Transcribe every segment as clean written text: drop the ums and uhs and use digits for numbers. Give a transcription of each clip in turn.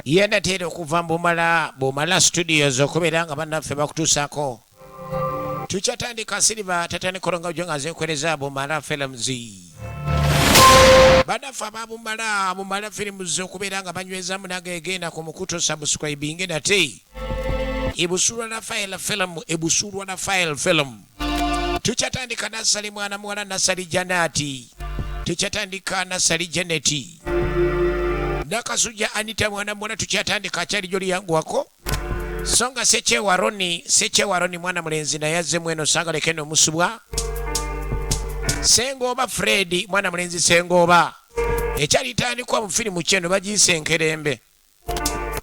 Yenda tero kuva Bumala Studios okubeera nga bannaffe bakutuusaako. Tukyatandika Silver tatane kolonga jonga zekwereza Bumala Films. Bannaffe aba Bumala Films okubeera nga banyweza munaga egenda ku mukuto subscribing nate. Busuulwa Raphael film. Tukyatandika Nasali mwana muwala Nasali Janati. Tukyatandika Nasali Janeti. Nakasuja Anita mwana muwala tukyatandika akyali joli yangu wako. Songa Seche Waroni mwana mulenzi na yazze mweno sagale keno musubwa. Sengoba Freddy mwana mulenzi Sengoba. Ekyali tandikwa mu filimu kyeno bagiyise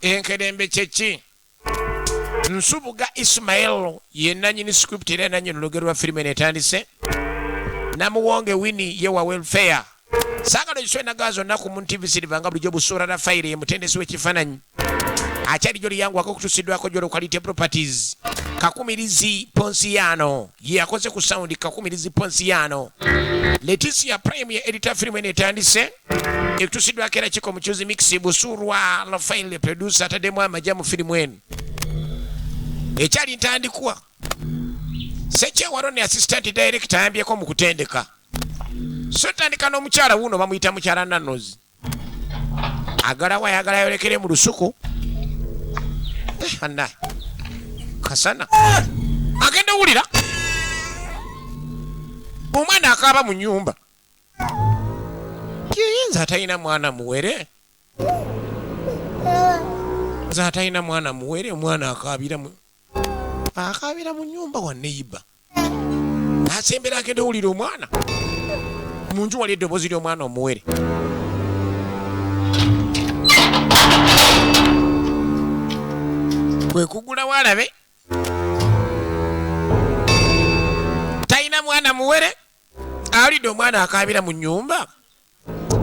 Enkedembe chechi. Nsubuga Ismail yenna nyini script era nanyo lugero lwa filime netandise. Namuwonge Winnie yewa welfare. Sagalo jiswe nagazo naku mu TV Silver nga bulijjo Busuulwa Raphael ye mutendesi w'ekifaananyi. Akyali joli yangu akokutusiddwako jolo Quality Properties. Kakumirizi Ponsiano yakoze ku sound Kakumirizi Ponsiano. Leticia Prime ye editor filime netandise. Ekutusiddwako era kiko mukyuzi mix Busuulwa Raphael producer atademu amajja mu filimu eno. Ekyali ntandikwa Seche Waroni assistant director ayambyeko mu kutendeka. So tandika n'omukyala wuno bamuyita mukyala Nanozi. Agala yolekere mu lusuku. Anna kasana agenda wulira omwana akaaba mu nyumba. Kiyinza atalina mwana muwere. Zatalina mwana muwere omwana akaabira mu nyumba wa neighbor. Asembera agenda wulira omwana. Munju wali eddoboozi ly'omwana omuwere. Kwe kugula walabe. Talina mwana muwere. Awulidde omwana akaabira mu nyumba.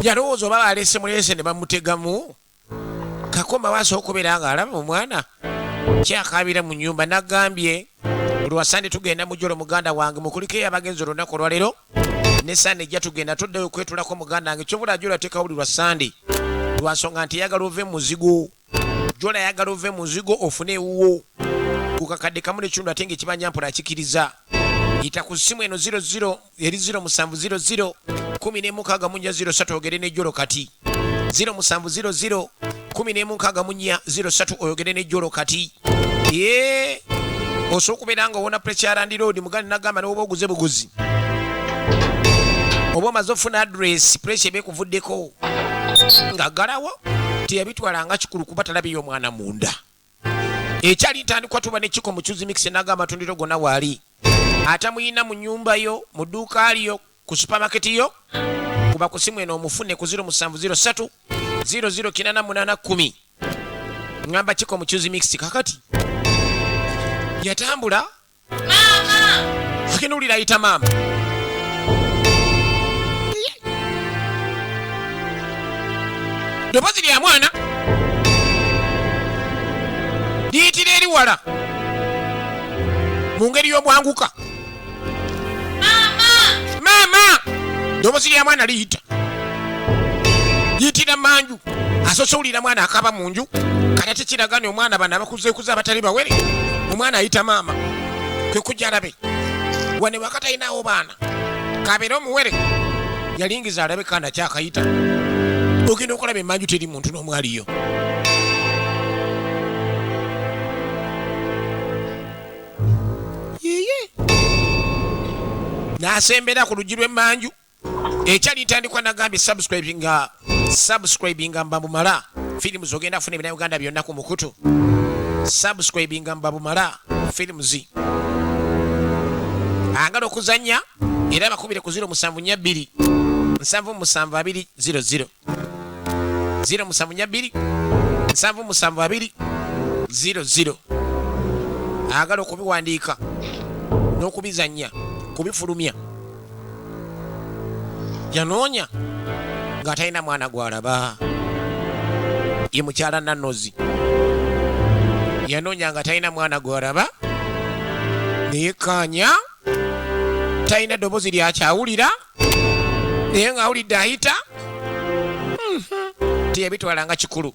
Yalowooza oba balese mulese ne bamutegamu. Kakoma wasooka okubeera nga alaba omwana kyakaabira mu nyumba. Nagambye Lwasande tugenda mu jolo muganda wange mukuliko abagenzi olunaku olwaleero. Ne Sande ejja tugenda tuddeyo kwetulako muganda wange kyobula jola teeka wuli Lwasande. Lwansonga nti yagala ove muzigo. Jola yagala ove muzigo ofune ewuwo. Kukakadde kamu n'ekitundu ate ng'ekibanja mpola akikiriza. Yita ku ssimu eno 00 eri 0700 14 ogere ne jolo kati. 0700 14 oyogere ne jolo kati. Osobola okubeera nga owona Pressure and Road muganda nagamba n'oba oguze buguzi. Oba omaze ofuna address pressure beekuvuddeko. Nga galawo teyabitwala nga kikulu kuba talabye omwana munda. Ekyali ntandikwa tuba n'ekiko mu Choose Mix n'agamba atundiro gonna waali. Atamuyina mu nyumba yo, mu dduuka aliyo, ku supermarket yo. Kuba ku simu eno omufune ku 0703 008810. Ngamba kiko mu Choose Mix kakati. Yatambula. Mama! Akinulira ayita mama. Dobozi lya mwana liyitira eri wala mu ngeri y'obwanguka. Mama! Dobozi lya mwana liyita manju. Asoose owulira mwana akaba mu nju kati ate kiragane omwana bano abakuzeekuze abatali bawere. Omwana ayita mama kwe kujja alabe wane wakati ayinaawo baana kabeera omuwere yalingiza alabe kandi akyakayita. Ogenda okulaba emmanju teri muntu n'omu aliyo. N'asembera ku luggi lw'emmanju. Ekyali ntandikwa nagambye subscribinga Mbabumala Films ogenda kufuna ebina Uganda byonna ku mukutu. Subscribinga Mbabumala Films. Agala okuzannya era bakubire ku 0742 77200 0742 77200. Agala okubiwandiika n'okubizannya kubifulumya. Yanoonya nga talina mwana gwalaba. Ye mukyala Nanozi. Yanoonya nga talina mwana gwalaba. Neekkaanya talina ddoboozi lyakyawulira. Naye ng'awulidde ayita. Teyabitwala nga kikulu.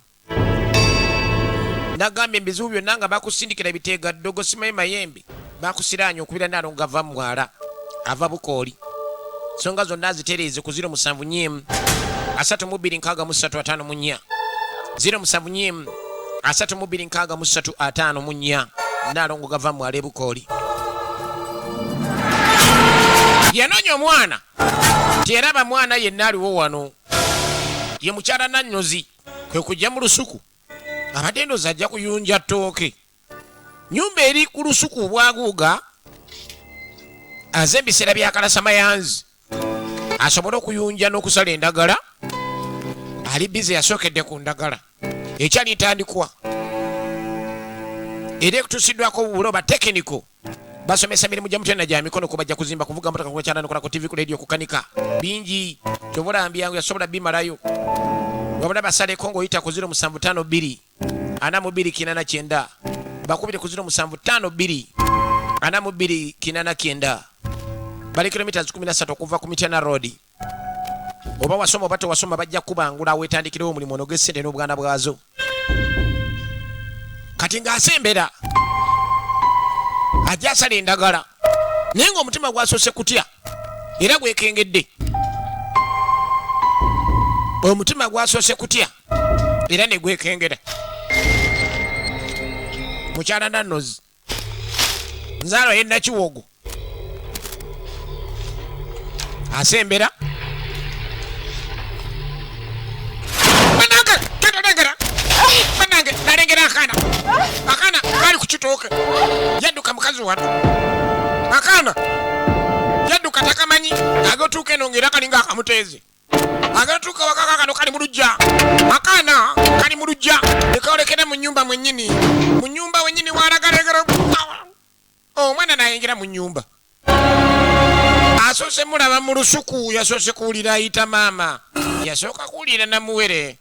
nagambye ebizibu byonna nga bakusindikira biteega ddogo simayi mayembe bakusiraanya okubira Naalongo ava mwala ava Bukooli ensonga zonna azitereeze ku 074 32635 074 32635 Naalongo gava mwala e Bukooli yanoonya omwana teyeraba mwana yenna aliwo wano ye mukyala Nanyozi kwe kujja mu lusuku abadde ndoozi ajja kuyunja ttooke nyumba eri ku lusuku bwaguuga aze ebiseera bya kalasamayanzi asobole okuyunja n'okusala endagala ali bize yasookedde ku ndagala ekyali ntandikwa era ekutuusiddwako buloba tekiniko basomesa mirimu gya mutenda gya mikono ko bajja kuzimba kuvuga mmotoka ku kyana nokola ku TV ku radio kukanika bingi kyobolambi yangu yasobola bimalayo wabula basaleko ng'oyita ku 075 42 bakubire ku 075 42 bali kilometers 13 okuva ku Mitena Road oba wasoma oba tewasoma bajja kubangula weetandikirewo omulimu ono gw'essente n'obuganda bwazo kati ng'asembera ajja asala endagala naye ng'omutima gwasoose kutya era gwekengedde omutima gwasoose kutya era ne gwekengera mukyala Nanyozi nzaalo ye Nakiwogo asembera banange nalengera akaana kali ku kitooke yadduka mukazi wano akaana yadduka takamanyi agatuuka eno ng'era kalinga akamuteeze agatuuka wakaka kano kali mu luggya akaana kali mu luggya lekaolekera mu nnyumba mwennyini walagalegera omwana nayingira mu nnyumba asoose mulaba mu lusuku yasoose kuwulira ayita maama yasooka kuwulira namuwere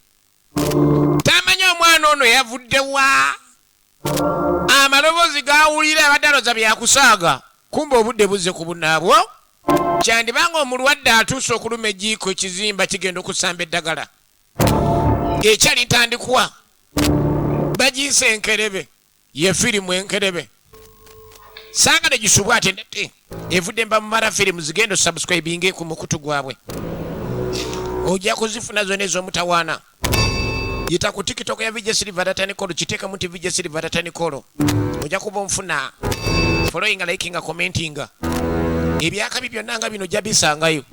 tamanyi omwana ono yavuddewa amaloboozi gawulira abadde aloza byakusaaga kumba obudde buzze ku bunaabwo kyandibanga omulwadde atuuse okuluma ejiiko ekizimba kigenda okusamba eddagala ekyali ntandikwa bagiise enkerebe ye firimu enkerebe saagala gisubwa ate ndete evudde mba mumala firimu zigenda osubscribinge ku mukutu gwabwe ojja kuzifuna zonna ez'omutawaana yita ku TikTok ya VJ Silver Datanikolo kiteeka mu VJ Silver Datanikolo ojja kuba onfuna following liking commenting ebyakabi byonna nga bino jja bisangayo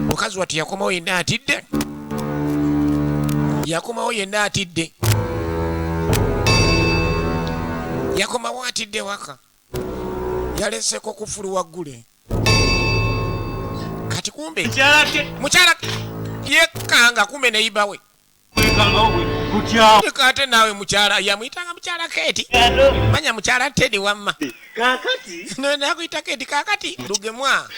mukazi wati yakomawo yenna atidde yakomawo atidde waka yaleseko kufulu waggule kati kumbe mukyala yekanga kumbe neibawe ate naawe mukyala yamuyitanga mukyala Keeti manya mukyala Teddy wamma kakati nakuyita Keeti kakati lugemwa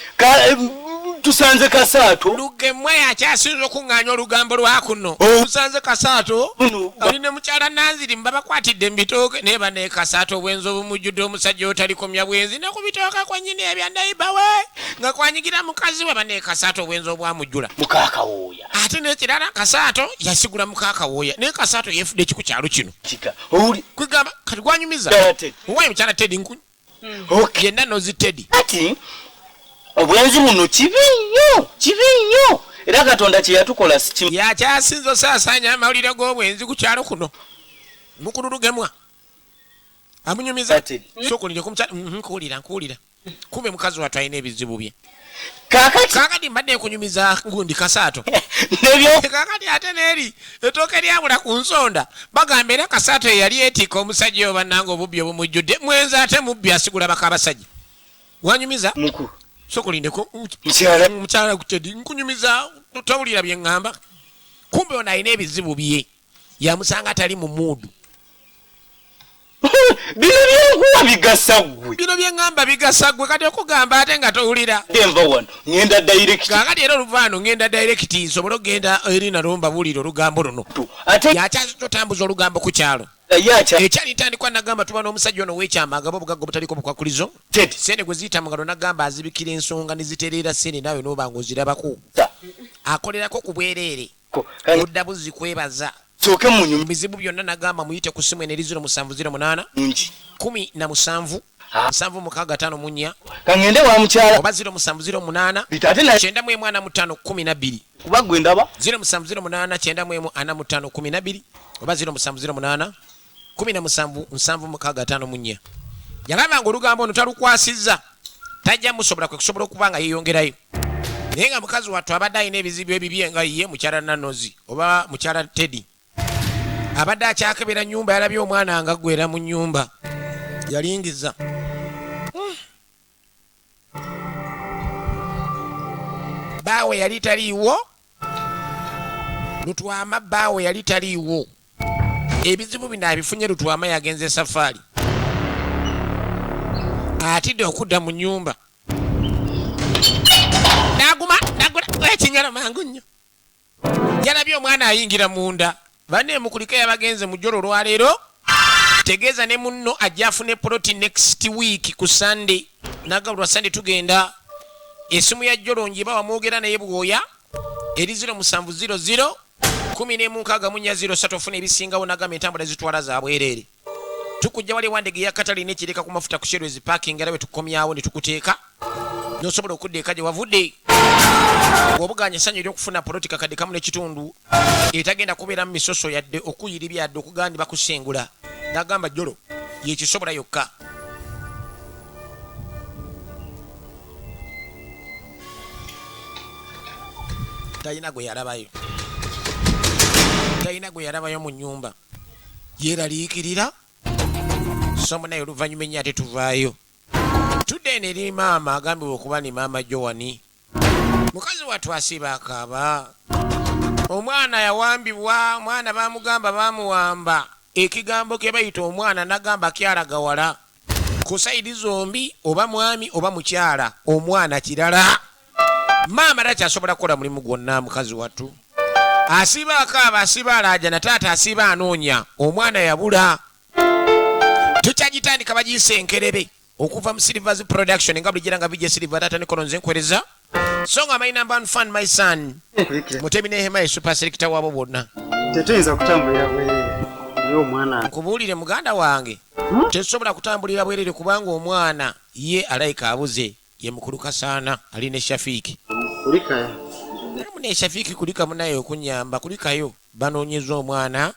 tusanze Kasaato lugemwa yakyasinza okuŋŋaanya olugambo lwakuno tusanze Kasaato olina mukyala Nanziri mbabakwatidde mu bitooke naye bane Kasaato obwenzi obumujjudde omusajja otalikomya bwenzi ne ku bitooka kwennyini ebya neibawe nga kwanyigira mukazi we bane Kasaato obwenzi obwamujjula mukakawooya ate n'ekirala Kasaato yasigula mukakawooya naye Kasaato yefudde ki ku kyalo kino kwegamba kati gwanyumiza owaye mukyala Teddy nkuny yenna nozi Teddy ati obwenzi buno kibi nnyo era Katonda kye yatukola yakyasinza osaasaanya amawulire g'obwenzi ku kyalo kuno mukulu lugemwa amunyumiza sokulire ku mukyala nkuwulira kumbe mukazi wattu alina ebizibu bye kakati mbadde nkunyumiza gundi Kasaato kakati ate neeri ettooke lyabula ku nsonda bagamba era Kasaato eyali etika omusajja oba nanga obubbi obumujjudde mwenzi ate mubbi asigula baka abasajja wanyumiza sokulindeko mukyala Teddy nkunyumiza towulira bye ŋŋamba kumbe ono alina ebizibu bye yamusanga atali mu muudu bino byenkuwa bigasa ggwe bino byeŋŋamba bigasa ggwe kati okugamba ate nga towulira enva wano ŋŋenda direct kakati era oluvaano ŋŋenda direct nsobole okgenda eri nalwo mbabuulira olugambo luno ate yakyazotambuza olugambo ku kyalo ekyali ntandikwa nagamba tuba n'omusajja ono w'ekyama agaba obugagga obutaliko bukwakulizo sente gwe ziyita mu ngalo nagamba azibikira ensonga ne zitereera sente naawe n'oba ng'ozirabako akolerako ku bwereere odda buzi kwebaza soke mu nyumba bizibu byonna nagamba muyite ku simu ene 0708 nji 17 765 kangende wa mukyala oba 0708 bitate na chenda mwe mwana mutano 12 kuba gwe ndaba 0708 chenda mwe ana mutano 12 oba 0708 17 yalaba ngo lugambo ono talukwasizza tajja musobola kwe kusobola okubanga yeyongerayo naye nga mukazi wattu abadde alina ebizibu ebibye nga ye mukyala Nanozi oba mukyala Teddy abadde akyakebera nyumba yalabye omwana nga gwera mu nyumba yalingiza bawe yali taliiwo Lutwama bawe yali taliiwo ebizibu bino abifunye Lutwama yagenze safari atidde okudda mu nyumba naguma ekinyala mangu nnyo yalabye omwana ayingira munda banne mukulika yabagenze mu jjolo olwaleero tegeeza ne munno ajja afune ploti next week ku Sunday nagabulwa Sunday tugenda esimu ya jjolo njiba wamwogera naye bwoya eri 0700 11 ofuna ebisingawo nagamba entambula zitwala za bwereere tukujja wali wandege ya katali nekireka ku mafuta ku Sherwes parking arabe tukomyawo ne tukuteeka nosobola okuddeeka gye wavudde obuganya sanyo eryokufuna politika kadde kamu n'ekitundu etagenda kubeera mu misoso yadde okuyiribya yadde okugandi bakusengula nagamba jjolo yekisobola yokka talina gwe yalabayo mu nnyumba yeraliikirira somo naye oluvannyuma ennyo ate tuvaayo tudde neri maama agambibwa okuba ni maama Joani mukazi wattu asiba akaaba omwana yawambibwa omwana bamugamba bamuwamba ekigambo ke bayita omwana nagamba kyalagawala ku sayidi zombi oba mwami oba mukyala omwana kirala maama takyasobola kukola mulimu gwonna mukazi wattu asiba akaaba asiba alaaja na taata asiba anoonya omwana yabula tukyagitandika bagiyise enkerebe okuva mu Silvers production nga bulijira nga bijje Silver tata ne kolonze nkweleza so nga my number one fan my son Mutemi ne Hema super selector wabo bonna tetuyinza kutambulira bwerere yo omwana nkubuulire muganda wange tesobola kutambulira bwerere kubanga omwana ye alayika abuze ye mukulu kasaana ali ne Shafiki kulikaya ne Shafiki kulika munaye okunyamba kulikayo banoonyeza omwana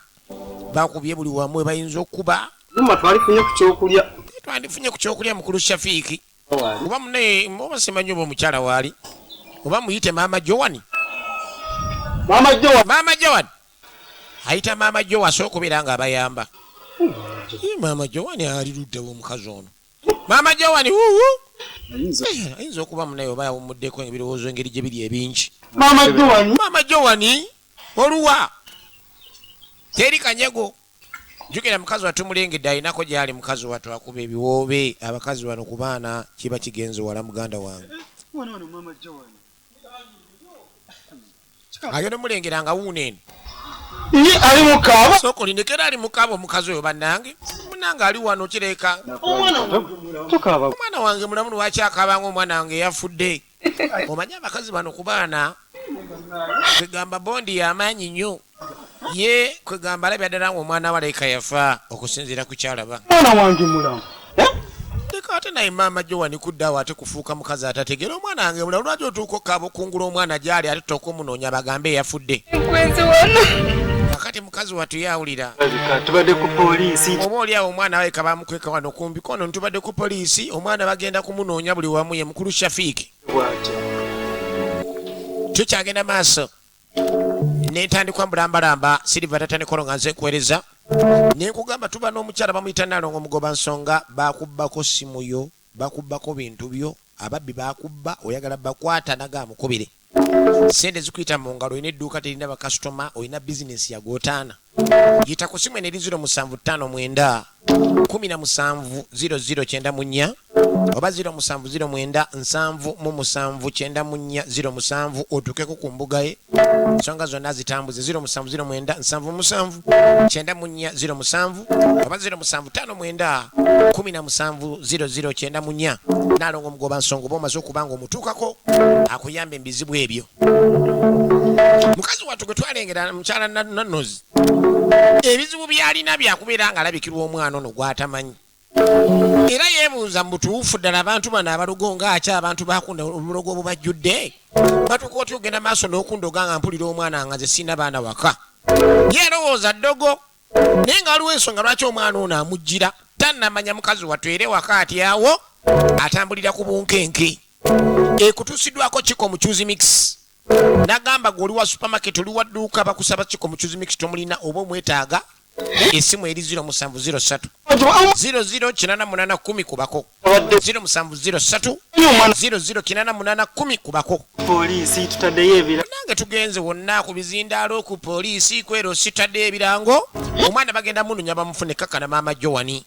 bakubye buli wamwe bayinza okuba mama twalifunye ku kyokulya twandifunye ku kyokulya mukulu Shafiki oba munaye oba simanyi oba omukyala waali oba muyite maama Joani ayita maama Jo asooka okubeera nga abayamba maama Joani ali luddewo omukazi ono maama Joani ayinza okuba munaye oba yawumuddeko ebirowoozo engeri gye biri ebingi maama Joani oluwa teri kanyego jukira mukazi wattu mulengedde alinako gyali mukazi wattu akuba ebiwoobe abakazi bano ku baana kiba kigenze wala muganda wange ayo nemulengera nga wuuneeno ali mukaba soko lindekera ali mukaba omukazi oyo bannange munange ali wano kireka omwana wange mulamu lwaki akabanga omwana wange yafudde omanyi abakazi bano ku baana kwegamba bondi y'amaanyi nnyo ye kwegamba alabya ddala ngaomwana walayika yafa okusinziira ku kyalaba mwana wange mulamu leka ate naye maama Joani kuddawo ate kufuuka mukazi atategera omwana wange mulamu lwaki otuuka okkaaba okungula omwana gyali ate toka omunoonya bagambe yafudde kakati mukazi wattu yawulira tubadde ku poliisi oba oliawo omwana waleka bamukweka wano kumbi kono ntubadde ku poliisi omwana bagenda kumunoonya buli wamu ye mukulu Shafiki tukyagenda maaso netandikwa mbulambalamba Silver tata ne kolo nga nze nkwereza nenkugamba tuba n'omukyala bamuyita Nalongo Mugoba Nsonga bakubbako simu yo bakubbako bintu byo ababbi bakubba oyagala bakwata nagamukubire sente zikuyita mu ngalo olina edduuka terina bakasitoma olina bizinesi yagootaana yita ku simu ene 0759 17 00 94 oba 07097994 otukeko ku mbuga ye ensonga zonna zitambuze 07097994 oba 0759170094 nalongo mugoba nsonga oba omaze okubanga omutuukako akuyamba ebizibu ebyo. Mukazi wattu gwe twalengera mukyala Nanozi ebizibu byalina byakubeera nga alabikirwa omwana ono gwatamanyi era yeebuuza mu butuufu ddala abantu bano abalogo ng'aki abantu bakunda omulogo obwo bajjudde batuuka oti ogenda maaso n'okundoga nga mpulira omwana nga nze sina baana waka yeerowooza ddogo naye nga waliwo ensonga lwaki omwana ono amujjira tannamanya mukazi wattu era waka ati awo atambulira ku bunkenke ekutuusiddwako kiko muchuzi mix nagamba gwe oli wa supermarket oli wa dduuka bakusaba kiko muchuzi mix tomulina oba omwetaaga esimu eri 0703 009810 kubako 0703 009810 kubako. Poliisi tutaddeyo ebira nange tugenze wonna ku bizindaalo ku poliisi kwero sitadde ebirango omwana bagenda mununya bamufune kakana maama Joani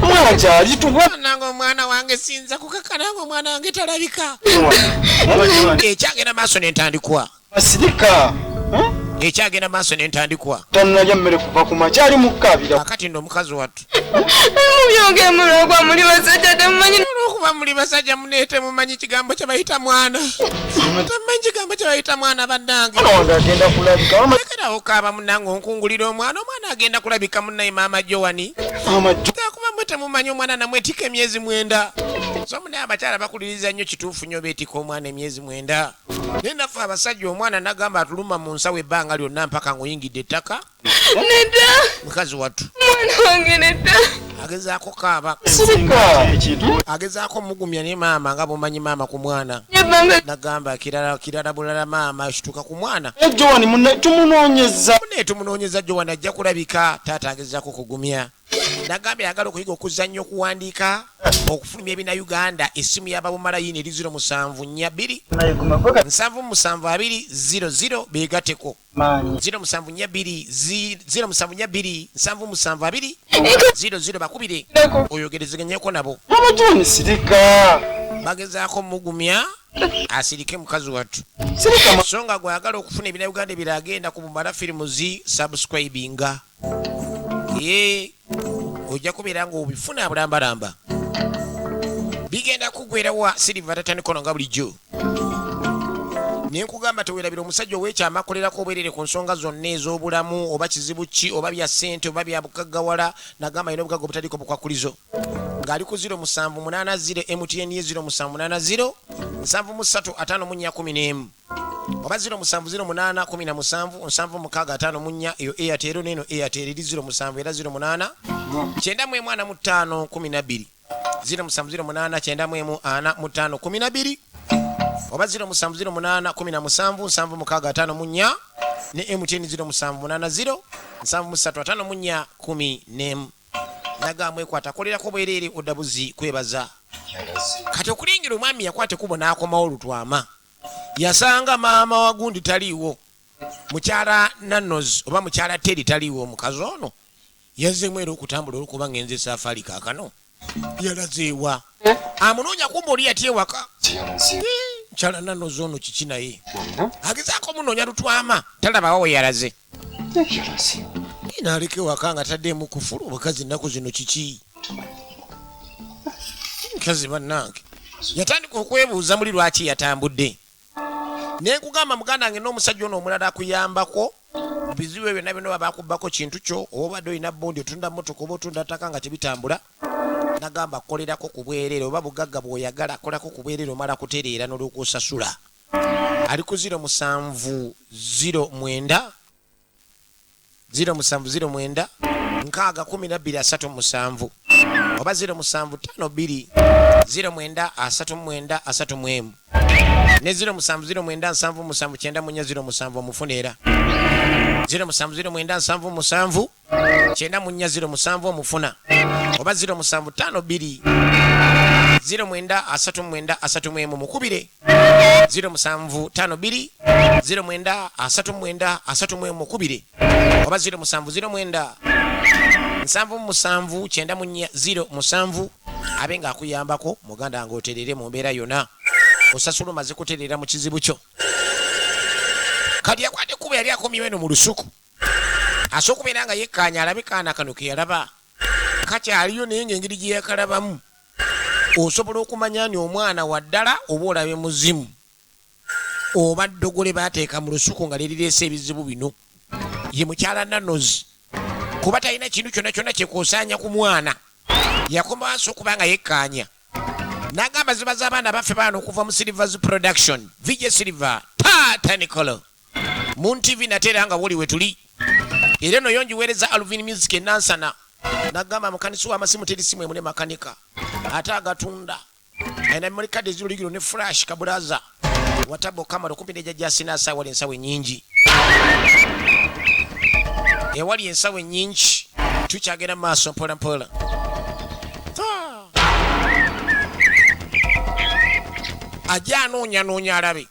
omwana kyali tuwa nange omwana wange sinza kukakana ngo omwana wange talabika ekyagenda maaso n'entandikwa asirika ekyagenda maaso n'entandikwa tannalya mmere kuva ku makyali mukkabira akati nno omukazi wattu mubyoge mulokwa muli basajja temumanyi olwokuba muli basajja muneete mumanyi kigambo kye bayita mwana temumanyi kigambo kye bayita mwana bannange wange agenda kulabika lekerawo kaaba munnange onkungulira omwana agenda kulabika munnaye maama Joani kuba mwe temumanyi omwana namwetika emyezi 9 so munaye abakyala bakuliriza nnyo kituufu nnyo beetika omwana emyezi 9 naye naffe abasajja omwana nagamba atuluma mu nsawo ebbanga lyonna mpaka ng'oyingidde ettaka nedda mukazi wattu mwana wange nedda agezaako kaaba agezaako mugumya ne maama nga bomanyi maama ku mwana nagamba kirala bulala maama kituuka ku mwana Joani munne tumunoonyeza munne tumunoonyeza Joani ajja kulabika taata agezaako kugumya nagambye ayagala okuyiga okuzannya okuwandiika okufulumya ebina Uganda essimu y'ababumalayini eri 0772772000 beegatteko 0772772000 bakubire oyogerezeganyeko nabo Joani sirika bagezaako mugumya asirike mukazi wattu so nga gwayagala okufuna ebina Uganda ebiragenda ku bumala firimu subscribinga ojja kubeera ng'obifuna bulambalamba bigenda kugwerawa Silver tatandikono nga bulijjo nenkugamba teweerabira omusajja ow'ekyama akolerako obwerere ku nsonga zonna ez'obulamu oba kizibu ki oba bya ssente oba bya bukaggawala nagamba alina obugagga obutaliko bukwakulizo ng'ali ku 0780 MTN ye 0780 735411 oba 0708177654 eyo Airtel neno Airtel eri 07 era 08 94512 0708944512 oba 0708177654 ne MTN 0780735414 nagamba ekwata akolerako bwerere oddabuzi kwebaza kati okulingira omwami yakwate kubo n'akomawo olutwama yasanga maama wagundi taliiwo mukyala Nanozi oba mukyala Teri taliiwo omukazi ono yazzeemu era okutambula olwokuba ngenze safari kaakano yalazeewa amunoonya kumba oli yati ewaka mukyala Nanozi ono kiki naye agezaako munoonya lutwama talabawo we yalaze naaleka ewaka nga taddeemu kufulu bakazi nnaku zino kiki nkazi bannange yatandika okwebuuza muli lwaki yatambudde nenkugamba muganda wange n'omusajja ono omulala akuyambako bizibu ebyo byonna byonna babakubbako kintu kyo oba obadde olina bondi otunda motoka oba otunda ttaka nga tebitambula nagamba kolerako ku bwerere oba bugagga bw'oyagala kolako ku bwerere omala kutereera n'olwokusasula ali ku 0709 0709 oba 0752 0939 ne 0709779007 omufuneera 0709779007 omufuna oba 0752 0939 mukubire 0752 0939 mukubire oba 0709 779007 abenga akuyambako muganda nga oterere mu mbeera yonna osasula omaze kuterera mu kizibu kyo kati akwate kuba yali akomyewo eno mu lusuku asobola okubeera nga yekkaanya alabe kaana kano ke yalaba kakyaliyo naye ng'engeri gye yakalabamu osobola okumanya ni omwana waddala oba olabe muzimu oba ddogole baateeka mu lusuku nga lirireese ebizibu bino ye mukyala nanozi kuba talina kintu kyonna kyonna kyekwosaanya ku mwana yakoma wansi okuba nga yekkaanya n'agamba ziba z'abaana baffe baana okuva mu Silvers Production VJ Silver Tatanicolo mu TV nateera nga woli we tuli era eno yongiweereza Alvin Music enansana n'agamba mukanisi w'amasimu teri simu emu ne makanika ate agatunda ayina memory card eziruligiro ne flash kabulaza watabo kamera kumpi ne jajja sinasa wali ensawe nyingi ewali ensawe nyingi tukyagenda maaso mpola mpola ajja anoonya alabe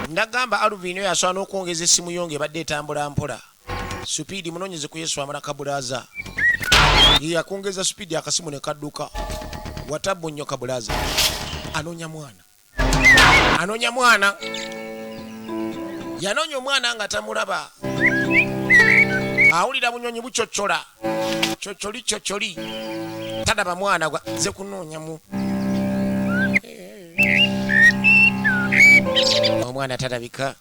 ndagamba Alvin oyo asobola n'okwongeza essimu yo ng'ebadde etambula mpola supiidi munoonyeze ku Yesu amala kabulaza ye yakongeza supiidi akasimu ne kadduka watabbo nnyo kabulaza anoonya mwana yanoonya omwana nga tamulaba awulira bunyonyi bucoccola coccoli talaba mwana ze kunoonyamu omwana talabika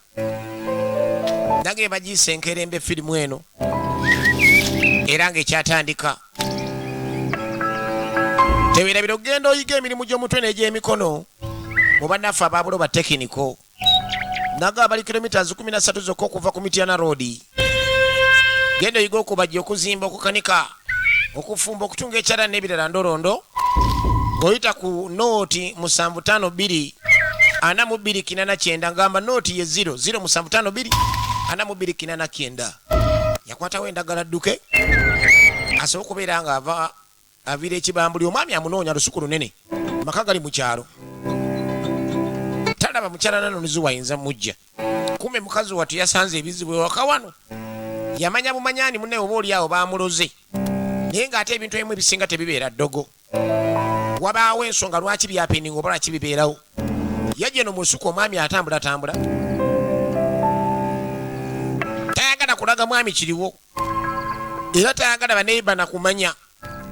nage bagiise enkerembe firimu eno era ng'ekyatandika teweerabira okugenda oyiga emirimu gy'omutwe n'egy'emikono mu bannaffe ababuloba tekiniko naga abali kilomitas 13 zokka okuva ku Mityana Road genda oyiga okubajja okuzimba okukanika okufumba okutunga ekyala n'ebirala ndolondo ng'oyita ku nooti 752 4289 ngamba nooti ye 00752 4289 yakwatawo endagala dduke asobola okubeera nga ava avira ekibambuli omwami amunoonya lusuku lunene maka gali mu kyalo talaba mukyala nanozi wayinza mujja kume mukazi watu yasanze ebizibu ewaka wano yamanya bumanyani munne oba oli awo bamuloze naye ng'ate ebintu ebimu ebisinga tebibeera ddogo wabaawo ensonga lwaki byapeninga oba lwaki bibeerawo yajja eno mu lusuku omwami atambula tayagala kulaga mwami kiriwo era tayagala baneiba nakumanya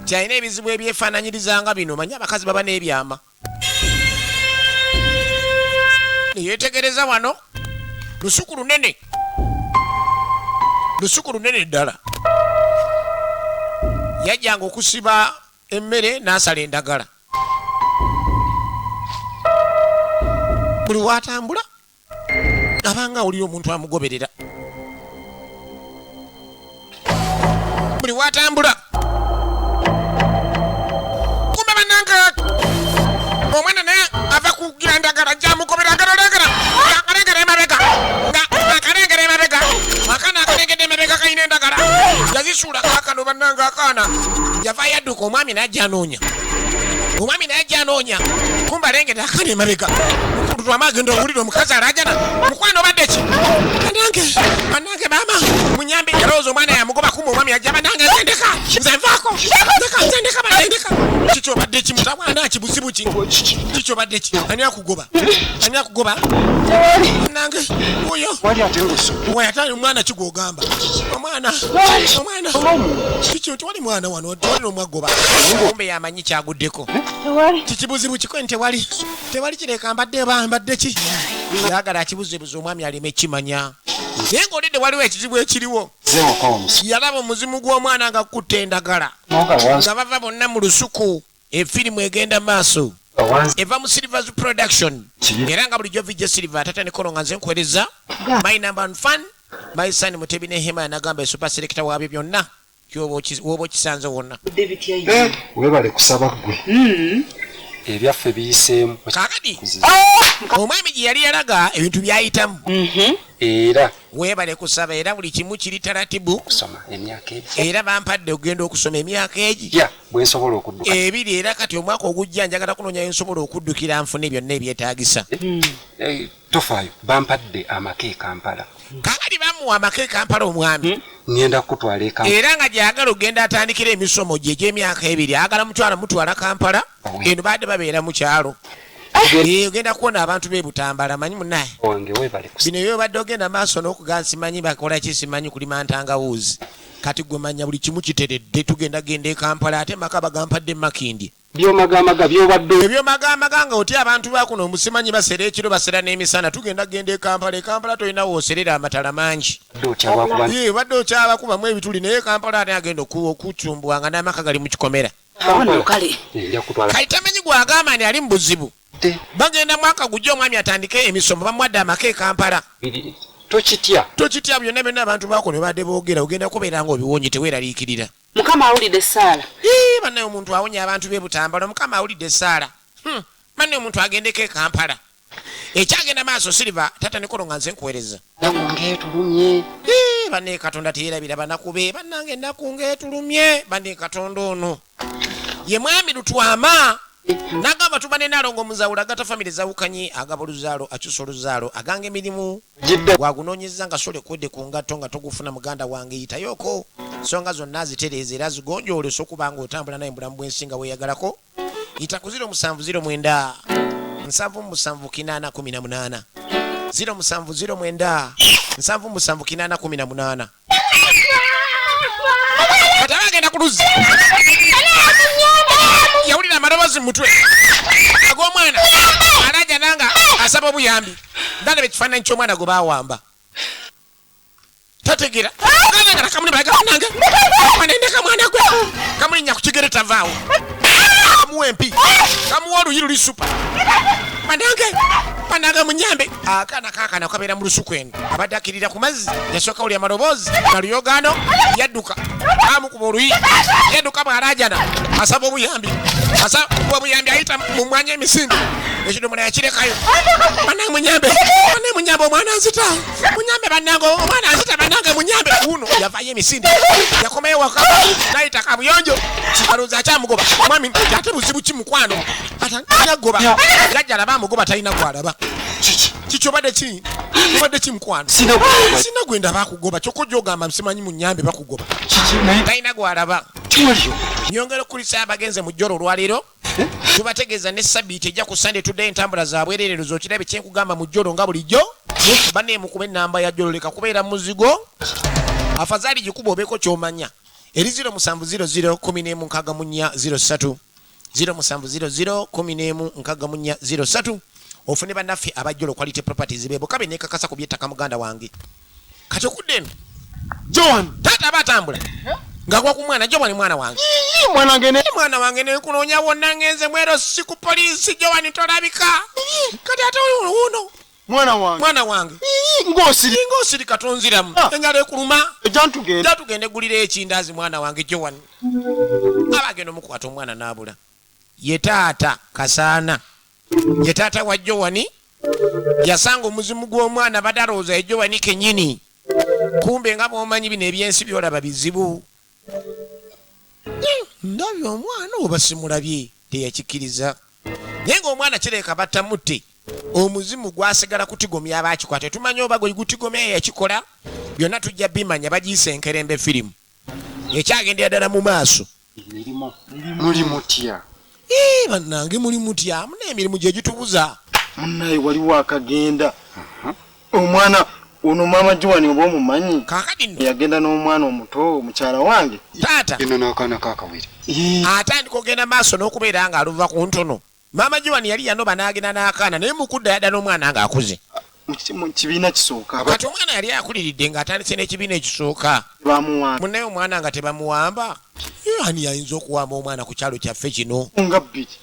kyalina ebizibu ebyefaananyirizanga bino manye abakazi baba n'ebyama neyetegereza wano lusuku lunene ddala yajjanga okusiba emmere n'asala endagala buli watambula abanga oli omuntu amugoberera buli watambula kumbe bananga omwana naye ava kugira ndagala jamugobera agalagala emabega akana akalengedde emabega kalina endagala yazisuula kakano bannanga akaana yava yadduka omwami najja anoonya kumbe alengedde akana emabega twamagenda owulira omukazi alajana mukwano obadde ki bannange maama munyambe yalowooza omwana yamugoba kumbe omwami yajja bannange nzendeka nze nvaako nzendeka banendeka kikyobadde ki mutabwana kibuzibu ki kikyobadde ki ani akugoba bannange oyo wayatali omwana kigwogamba omwana kikyo tewali mwana wano tewali nomwagoba kumbe yamanyi kyaguddeko kikibuzibu kiko tewali kireka mbadde ki yagala akibuzebuza omwami aleme kimanya naye ng'olidde waliwo ekizibu ekiriwo yalaba omuzimu gw'omwana nga kutta endagala nga bava bonna mu lusuku efirimu egenda maaso eva mu Silvers Production era nga bulijjo VJ Silver Tatanicolo nga nze nkuweereza my number 1 fan my son Mutebi ne Hema nagamba esuper selector waabyo byonna woba okisanze wonna webale kusaba gwe ebyaffe biyiseemu kakati omwami gye yali yalaga ebintu byayitamu era weebale kusaba era buli kimu kiri taratibu kusoma emyaka era bampadde okugenda okusoma emyaka egi bwensobola okudduka ebiri era kati omwaka ogujja njagala kunoonyayo nsobola okuddukira nfune byonna ebyetaagisa tofaayo bampadde amaka e Kampala kakati bamuwa amaka e Kampala omwami ngenda kutwala eka era nga gyagala ogenda atandikira emisomo gye gy'emyaka 2 agala mutwala Kampala eno badde babeera mu kyalo ogenda kuwona abantu b'ebutambala manyi munaye wange webale bino ebyo badde ogenda maaso n'okugaa simanyi bakola ki simanyi kulima ntangawuuzi kati gwe manya buli kimu kiteredde tugenda genda e Kampala ate maka bagampadde Makindi byomagamaga byobadde ebyomagamaga nga oti abantu bakuno omusimanyi basera ekiro basera n'emisana tugenda genda e Kampala tolina wooserera amatala mangi badde okyabakubamu ebituli naye Kampala ate agenda okucumbwanga n'amaka gali mu kikomera kali tamanyi gwagamba nti ali mu buzibu bagenda mwaka gujja omwami atandike emisomo bamuwadde amaka e Kampala tokitya byonna byonna abantu bakono badde boogera ogenda kubeera nga obiwonye teweeraliikirira Mukama awulidde essaala bannaye omuntu awonya abantu b'ebutambala Mukama awulidde essaala bannaye omuntu agendeko e Kampala ekyagenda maaso Silver tata Nikolo nga nze nkuweereza ngeetulumye bannaye Katonda teyeerabira banaku be bannange ennaku ngeetulumye bannaye Katonda ono ye mwami Lutwama nagamba tubane nalongo muzawula agata famire zawukanye agaba oluzaalo akyusa oluzaalo aganga emirimu wagunoonyeza nga sole kodde ku ngatto nga togufuna muganda wange yitayoko nsonga zonna azitereeza era zigonjoole osokuba nga otambula naye mbulamu bwensinga weeyagalako yita ku 0709 77 0709 77 kati abagenda ku luzzi yawulira amaloboozi mu mutwe ag'omwana alaja nanga asaba obuyambi ndalaba ekifaananyi ky'omwana gwe baawamba tategera ganagala kamulibaagamunange manendeka mwana gwe kamulinya ku kigere tavaawo kamuwa empi kamuwa oluyi luli supa manange munyambe akaana kaakana kabeera mu lusuku eno abadde akirira ku mazzi yasooka wuli amaloboozi naluyogano yadduka amukuba oluyi yadduka bw'alajana asaba obuyambi ayita mu mwanya emisinde ekidomola yakirekayo banange munyambe omwana nzita munyambe banange omwana nzita banange munyambe uno yavayo emisinde yakomayo waka nayita kamuyonjo alowooza akyamugoba mwami ate buzibu kimukwano atanagoba gajjala bamugoba talina gwalaba kikyo obadde kimukwano sina gwenda bakugoba kyokka ogamba simanyi munyambe bakugoba talina gwalaba nyongera okulisa abagenze mu jjolo olwaleero tubategeeza ne sabiiti ejja ku Sunday tudde entambula zaabwererezo zokirabe kyenkugamba mu jjolo nga bulijjo banne mukuba ennamba ya jjolo leka kubeera muzigo afazaali gikuba obeeko kyomanya eri 0700 0700 ofune bannaffe abajjolo quality properties bebo kabe nekakasa ku byettaka muganda wange kati okudde eno Joan taata batambula nga kwa kumwana Joan mwana wange mwana wange nekunoonya wonna ngenze mwero si ku poliisi Joan tolabika kati ate uno mwana wange ng'osiri katonziramu enjala ekuluma tugende gulira ekindazi mwana wange Joan abagenda omukwata omwana n'abula ye taata Kasaana ye taata wa Joan yasanga omuzimu gw'omwana badalooza Joan kennyini kumbe nga bw'omanyi bino ebyensi byolaba bizibu ndabye omwana oba simulabye teyakikkiriza naye ng'omwana kireka battamutte omuzimu gwasigala kutigomya abakikwata tumanyi oba gwe gutigomya yakikola byonna tujja bimanya bagiyisa enkerembe firimu ekyagendera ddala mu maaso muli mutya bannange muli mutya muna emirimu gye gitubuza munnaye waliwo akagenda omwana ono maama Joan oba omumanyi kaakati nno yagenda n'omwana omuto mukyala wange taata eno n'akaana kakawere atandika ogenda maaso n'okubeera nga aluva ku ntono maama Joan yali yanoba n'agenda n'akaana naye mukudda yadda n'omwana ng'akuze mu kibiina kisooka kati omwana yali akuliridde ng'atandise n'ekibiina ekisooka bamuwamba munnaye omwana nga tebamuwamba ani yayinza okuwamba omwana ku kyalo kyaffe kino nga bbiri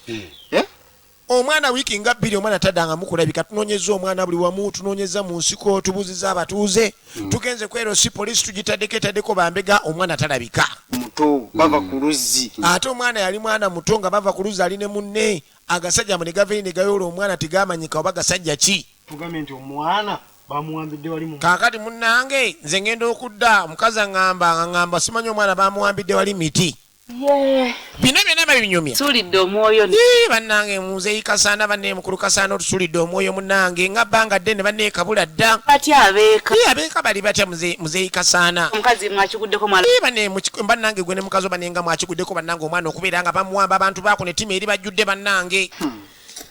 omwana wiiki nga bbiri omwana taddanga mukulabika tunoonyeza omwana buli wamu tunoonyeza mu nsiko tubuuziza abatuuze tugenze kwero si poliisi tugitaddeko bambega omwana talabika muto bava ku luzzi ate omwana yali mwana muto nga bava ku luzzi ali ne munne agasajja mu ne gaveyi ne gayoola omwana tegamanyika oba gasajja ki tugambe nti omwana bamuwambidde wali mu kaakati munnange nze ngenda okudda omukazi aŋŋamba simanyi omwana bamuwambidde wali miti bino byonna Mama binyumya. Sulidde omwoyo. Bannange muzeeyi Kasaana banne mukulu Kasaana otusulidde omwoyo munnange nga bbanga ddene banne kabula dda. Kati abeeka. Abeeka bali batya muzeeyi Kasaana. Omukazi mwakiguddeko mwala. Banne bannange gwe ne mukazi banenga mwakiguddeko bannange omwana okubeera nga bamuwamba abantu baako ne ttima eri bajjudde bannange.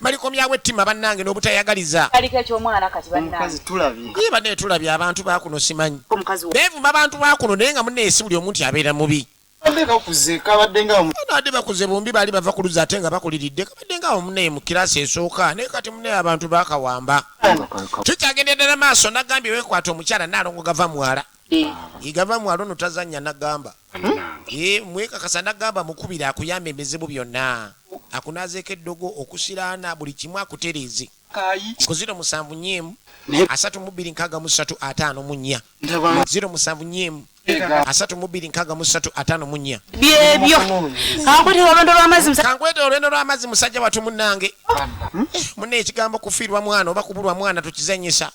Balikomyawo ettima bannange n'obutayagaliza. Aliko eky'omwana kati bannange. Omukazi tulabye. Banne tulabye abantu baakuno simanyi. Omukazi wo. Beevuma abantu baakuno naye nga munneesi buli omuntu abeera mubi. Ande bakuze kabadde nga ade bakuze bombi bali bava ku luzza ate nga bakuliridde kabadde nga omunne mu kirasi esooka naye kati munne abantu bakawamba. Tukyagenda ddala maaso nagambye weekwata omukyala naalongo gava mwala. Igava mwala ono tazannya nagamba. Mwekakasa nagamba mukubira akuyamba ebizibu byonna. Akunazeeko eddogo okusiraana buli kimu akutereeze. Kuziro musanvu nnyemu 326354 079 32654 byebyo kankwete olwendo lw'amazzi kankwete olwendo lw'amazzi musajja watu munnange munne ekigambo kufiirwa mwana oba kubulwa mwana tukizanyisa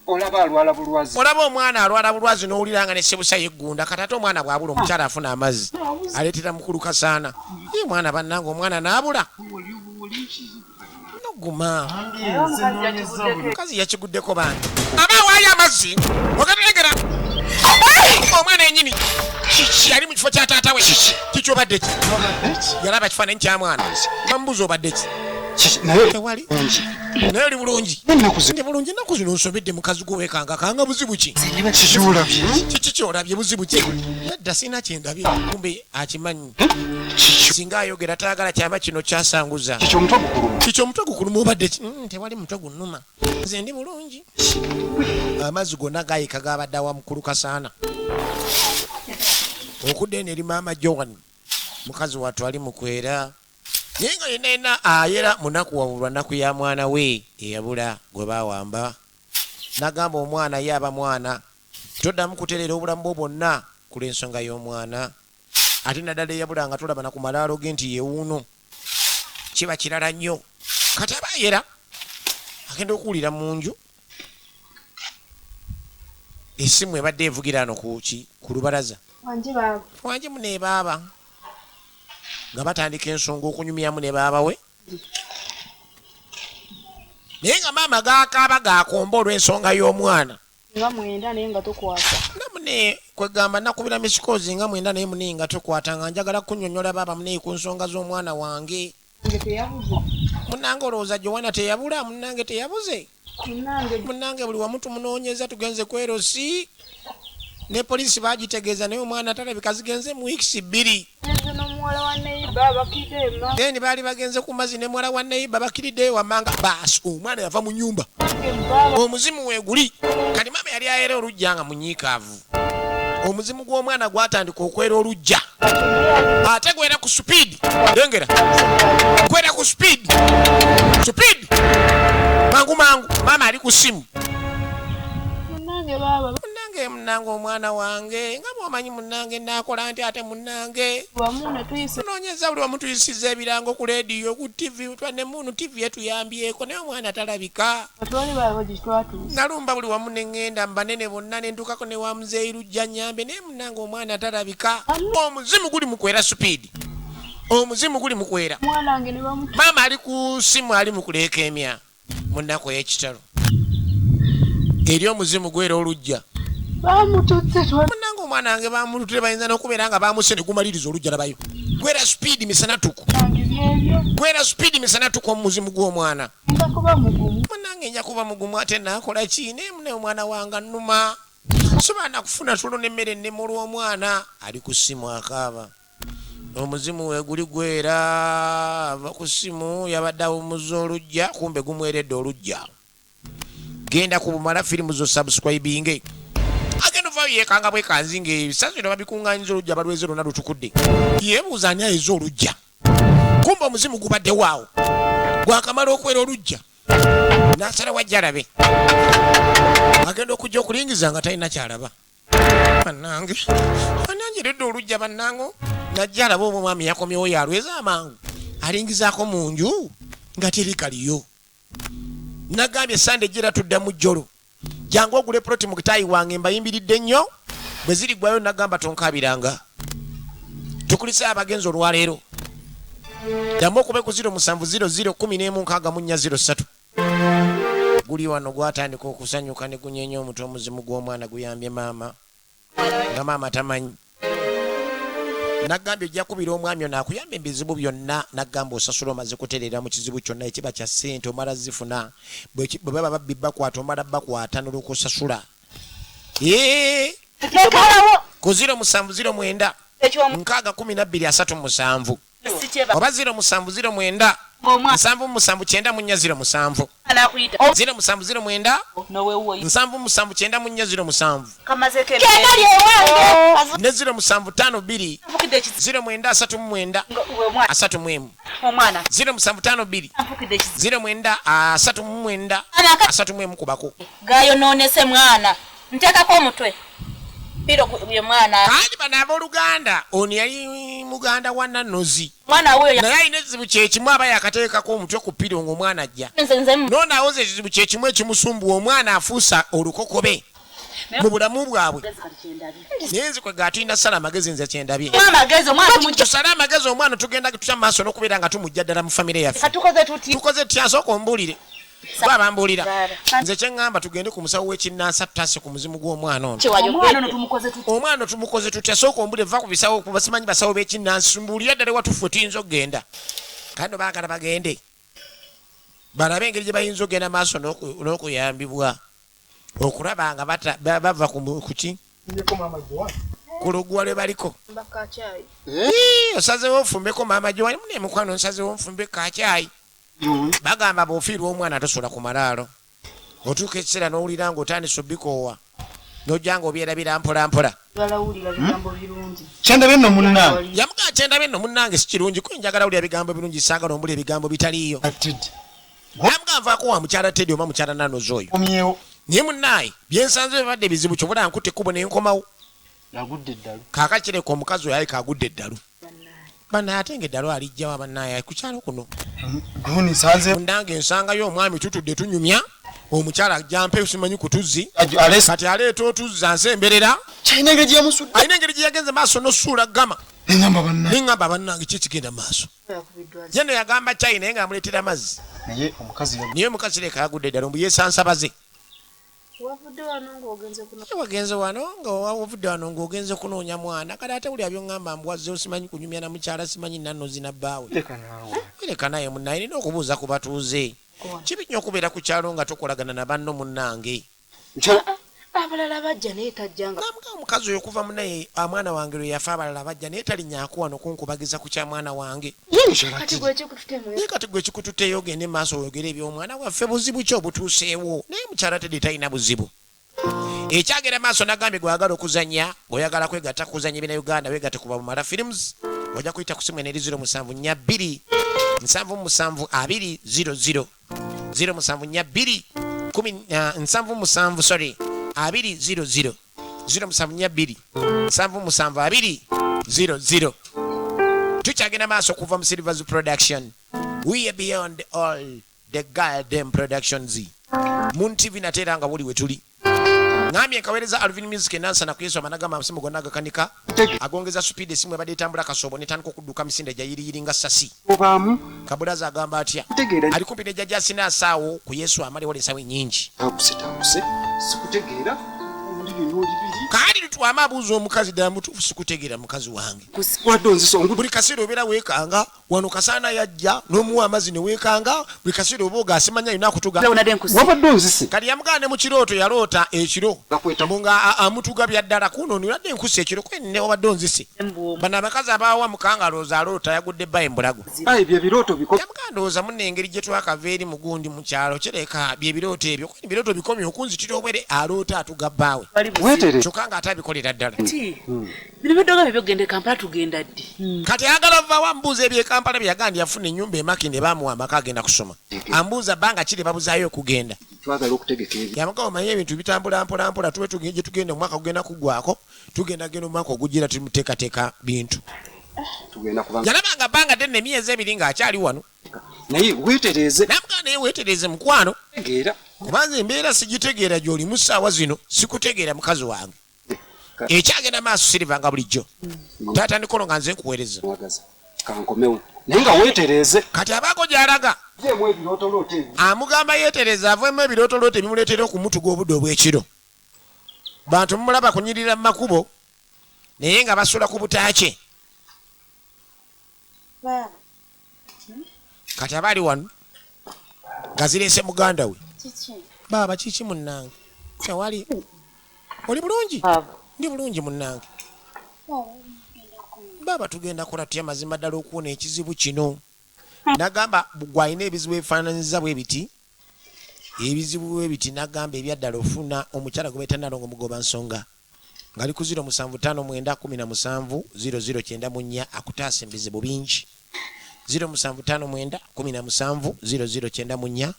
olaba alwala bulwazi olaba omwana alwala bulwazi n'owuliranga ne sebusa yeggunda kati ate omwana bw'abula omukyala afuna amazzi aleetera mukulu Kasaana ye mwana bannange omwana n'abula noguma mukazi yakiguddeko bantu aba waayo amazzi okategera omwana yennyini yali mu kifo kya taata we kiki obadde ki yalaba kifaananyi kya mwana bamubuuza obadde ki tewali naye oli bulungi ndi bulungi ennaku zino nsobedde mukazi gwoweekanga kanga buzibu ki kiki kyolabye buzibu ki edda sina kyendabye kumbe akimanyi singa ayogera tayagala kyama kino kyasanguza kiki omutwe gukuluma obadde ki tewali mutwe gunnuma nze ndi bulungi amazzi gonna gaayika gabadde awa mukulu Kasaana okudde eno eri maama Joan mukazi wattu ali mukwera naye nga yenna ayera munaku wabulwa nnaku ya mwana we eyabula gwe baawamba nagamba omwana ye aba mwana toddamu kutereera obulamu bwo bwonna ku lw'ensonga y'omwana ate naddala eyabula nga tolaba na ku malaalo ge nti yewuuno kiba kirala nnyo kati aba ayera agenda okuwulira mu nju essimu ebadde evugira ano ku lubalaza wanje mune baaba nga batandika ensonga okunyumyamu ne baaba we naye nga maama gaakaaba gaakomba olw'ensonga y'omwana nga mwenda naye nga tokwata namune kwegamba nakubira misikoozi nga mwenda naye mune nga tokwata nga njagala kunnyonnyola baaba mune ku nsonga z'omwana wange munange olowooza Joana teyabula munange teyabuze munange buli wamu tumunoonyeza tugenze ku erosi ne poliisi bagitegeeza naye omwana talabika zigenze mu weeks 2 then baali bagenze ku mazzi ne muwala wa neiba bakiriddeyo wamanga baasi omwana yava mu nnyumba omuzimu weeguli kati maama yali ayera olujja nga munyiikaavu omuzimu gw'omwana gwatandika okwera olujja ate gwera ku supiidi lengera gwera ku supiidi mangu maama ali ku simu munange omwana wange nga bwomanyi munange nakola nti ate munange tunoonyeza buli wamu tuyisiza ebirango ku leediyo ku tv twanne munu tv yetuyambyeko naye omwana talabika nalumba buli wamu neŋŋenda mbanene bonna nentukako ne wa muzeeyi lujja nyambe naye munange omwana talabika omuzimu guli mukwera supiidi omuzimu guli mukwera maama ali ku simu ali mukuleeka emya munnaku ey'ekitalo eri omuzimu gwera olujja munange omwana wange bamutute bayinza n'okubeera nga bamuse ne gumaliriza olujja labayo gwera supiidi misanatuku omuzimu gw'omwana munange nja kuba mugumu ate naakola ki naye mune omwana wange nnuma sobola nakufuna tulo n'emmere ennema olw'omwana ali ku ssimu akaaba omuzimu weeguli gwera ava ku ssimu yabadde awumuzza olujja kumbe gumweredde olujja genda ku bumala firimu zo subscribinge agenda ovayo yeekanga bwekanzinga ebisazo bino babikuŋŋanyiza olujja balweze lwonna lutukudde yeebuuza ani ayeza olujja kumbe omuzimu gubadde waawo gwakamala okwera olujja n'asala wajja alabe agenda okujja okulingiza nga talina kyalaba bannange ananjeredde olujja bannango najja alaba obwo mwami yakomyewo yalweza amangu alingizaako mu nju nga teri kaliyo nagambye sande ejjera tuddamu jjolo jangu ogule proti mu kitaayi wange mbayimbiridde nnyo bwe ziriggwayo nagamba tonkaabiranga tukulisa abagenzi olwaleero Jambo kube ku 0700 guli wano gwatandika okusanyuka ne gunyenya omutwe omuzimu gw'omwana guyambye maama nga maama tamanyi nagambye ojja kubira omwami ono akuyamba ebizibu byonna nagamba osasula omaze kutereera mu kizibu kyonna ekiba kya ssente omala zifuna bwe baba babbi bakwata omala bakwata n'olwokusasula ku 0709 61237 oba 0709 77907 0709 77907 ne 0752 0939 0752 0939 kubako gayo nonese mwana ntekako omutwe piro bye mwana kandi bana abooluganda ono yali muganda wa Nanozi mwana wewe naye ayina ekizibu kyekimu aba yakateekako omutwe ku piro ng'omwana ajja noona awoza ekizibu kyekimu ekimusumbuwa omwana afuusa olukokobe mu bulamu bwabwe naye nzi kwe gaatulina sala amagezi nze kyendabye tusale amagezi omwana tugenda tutya mu maaso n'okubeera nga tumujja ddala mu famire yaffe tukoze tutya nsooka ombuulire bwe abambuulira nze kyeŋŋamba tugende ku musawo w'ekinnansa tutase ku muzimu gw'omwana ono omwana tumukoze tutya sooka ombulire va ku bisawo basimanyi basawo b'ekinnansi mbuulira ddala watufu tuyinza okgenda kandi baagala bagende balabe engeri gye bayinza okgenda maaso n'okuyambibwa okulaba nga bava kuki ku luggwa lwe baliko osazeewo ofumbeko maama gye wali mune mukwano nsazeewo nfumbe kacyayi bagamba bw'ofiirwa omwana tosula ku malaalo otuuka ekiseera n'owulira ng'otandisa obbikoowa n'ojja ng'obyerabira mpolampola kyendabye nno munnange yamugaa kyendabye nno munnange si kirungi kuba njagala wulira bigambo birungi saagala ombula ebigambo bitaliiyo yamugaa nvaako wa mukyala Teddy oba mukyala Nanozi oyo naye munnaaye byensanze bibadde bizibu kyobula nkutte ekkubo ne nkomawo kaakakireka omukazi oyo ayi kaagudde eddalu bana ate ng'eddalu alijjawo bannaaye ku kyalo kuno mundange ensangayo omwami tutudde tunyumya omukyala ajjampe simanyi ku tuzzi kati aleeta otuzzi ansemberera alina engeri gye yagenze maaso n'ossuula gama neŋŋamba bannange ki ekigenda maaso yeno yagamba cyayi naye ng'amuleetera mazzi naye omukazi leka agudde eddala mbu yeesansabaze wagenze wano ng'ogenze kunoonya mwana kale ate buli abyoŋŋamba mbuwazzeho simanyi kunyumya na mukyala simanyi Nanozi nabbaawe leka naye munnaye nina okubuuza ku batuuze kibi nnyo okubeera ku kyalo nga tokolagana na banno munnange abalala bajja naye tajjanga namuga omukazi oyo okuva munaye mwana wange lwe yafa abalala bajja naye talinyaako wano kunkubagiza ku kya mwana wange naye kati gwe kikututeyo ogende maaso oyogera eby'omwana waffe buzibu ki obutuuseewo naye mukyala Teddy talina buzibu ekyagera maaso nagambye gwagala okuzanya ng'oyagala kwegatta kuzanya ebina Uganda weegatte ku Bamala Films ojja kuyita ku simu eno eri 0742 77 200 0742 77 sorry 200 0742 77 200 tukyagenda maaso kuva mu Silvers Production we are beyond all the goddamn productions Moon TV nateera nga buli we tuli ngambye nkaweereza Alvin Music enansa na kuyesu amanagama amasimu gonna agakanika agongeza speed esimu ebadde etambula kasobo netandika okudduka misinde gyayiriyiri nga sasi kabulaza agamba atya ali kumpi ne jjajja asina asaawo ku yesu amaliwo ensawo ennyingi kaali tutwama abuuza omukazi ddala mutuufu sikutegeera mukazi wange buli kaseera obeera weekanga wano kasaana yajja n'omuwa amazzi ne weekanga buli kaseera oba ogaasimanya alina akutuga kati yamugaa ne mu kirooto yaloota ekiro nga amutugabya ddala kuno niradde enkusi ekiro kwenne obadde onzise bano abakazi abawa mukanga alooza aloota yagudde bba embulago yamugaa ndowooza munne engeri gye twakava eri mugundi mu kyalo kireka byebirooto ebyo kweni birooto bikomye okunzitira obwere aloota atugabbaawe kyokka nga atabikolera ddala bino biddoga bye byogende Kampala tugenda ddi kati ayagala vaawo ambuuza ebye Kampala bye yagandi yafuna ennyumba emakinde baamuwa amaka agenda kusoma ambuuza bbanga kiri babuzaayo okugenda yamuga omanye ebintu bitambula mpolampola tuwe gye tugenda omwaka gugenda kuggwako tugenda genda omwaka ogujjira tumuteekateeka bintu yalabanga bbanga ddene emyezi ebiri ng'akyali wano naye weetereze namuga naye weetereze mukwano kubanza embeera sigitegeera gy'olimu ssaawa zino sikutegeera mukazi wange ekyagenda maaso sirivanga bulijjo taata ndikolo nga nze nkuweereza kankomewo Nenga wetereze. Kati abako gyalaga. Ye mwe birotolote. Amugamba yetereza avemu ebirotolote bimuleetera okumutuga obudde obw'ekiro. Bantu mumulaba kunyirira mu makubo naye nga basula ku butaakye. Kati abaali wano gazireese muganda we. Baba kiki munnange? Kyawali oli bulungi? Ndi bulungi munnange. Baba tugenda kulatya mazima ddala okuwona ekizibu kino. Nagamba bugwayina ebizibu ebifaananyiza bwe biti. Ebizibu bwe biti nagamba ebyaddala ofuna omukyala gwe betanalongo mugoba nsonga. Ngali ku 075917009 akutaasa ebizibu bingi. 075917009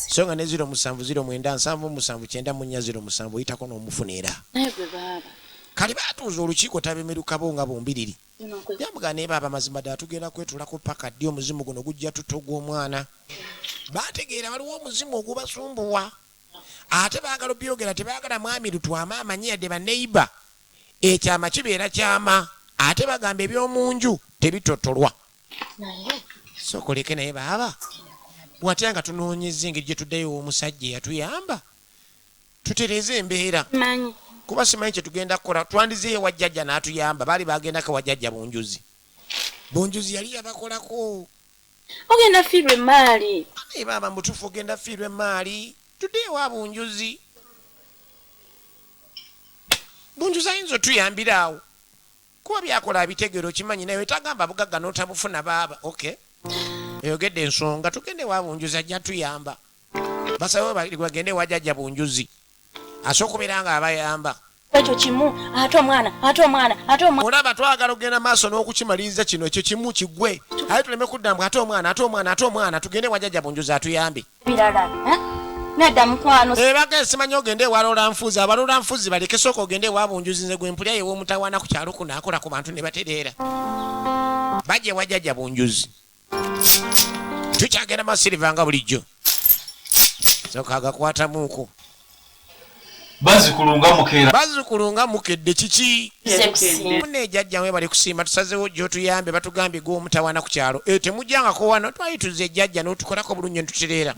songa ne 07097797007 oyitako n'omufunira. Kali batuuza olukiiko tabemerukabo nga bombiriri. Yamuga ne baba mazima ddala tugenda kwetulako paka ddi omuzimu guno gujja tutogwa omwana. Bategeera waliwo omuzimu ogubasumbuwa. Ate baagala byogera tebaagala mwami lutwama amanyi yadde baneiba. Ekyama kibeera kyama. Ate bagamba eby'omunju tebitotolwa. Sokoleke naye baba. Watya nga tunoonyeza engeri gye tuddayo omusajja yatuyamba. Tutereze embeera. Kuba simanyi kye tugenda kukola twandizeeyo wajjajja n'atuyamba baali bagendako wajjajja bunjuzi. Bunjuzi yali yabakolako. Ogenda fiirwa emaali. Naye baba mutuufu ogenda fiirwa emaali. Tuddeyo wa bunjuzi. Bunjuzi ayinza otuyambira awo. Kuba byakola bitegero kimanyi naye tagamba bugagga n'otabufuna baba. Okay. Eyogedde ensonga tugende wa bunjuzi ajja tuyamba. Basabe bagende wajjajja bunjuzi. Asokubeera nga abayamba. Ekyo kimu ate omwana. Olaba twagala ogenda maaso n'okukimaliriza kino ekyo kimu kigwe. Aye tuleme kuddamu ate omwana tugende wajjajja bunjuzi atuyambe. Birala. Nedda mukwano. Baga simanyi ogende walola nfuzi abalola nfuzi baleke sooka ogende wa bunjuzi nze gwe mpulya yewo mutawana ku kyalo kuno akola ku bantu ne batereera. Bajje wajjajja bunjuzi. Tukyagenda masiriva nga bulijjo. Sooka agakwatamuuko. Bazikulunga mukedde kiki? Mune jjajja mwe bali kusiima tusazeewo gyo tuyambe batugambye gwo mutawana ku kyalo. Temujjangako wano twali tuze jjajja n'otukolako bulungi ntutereera.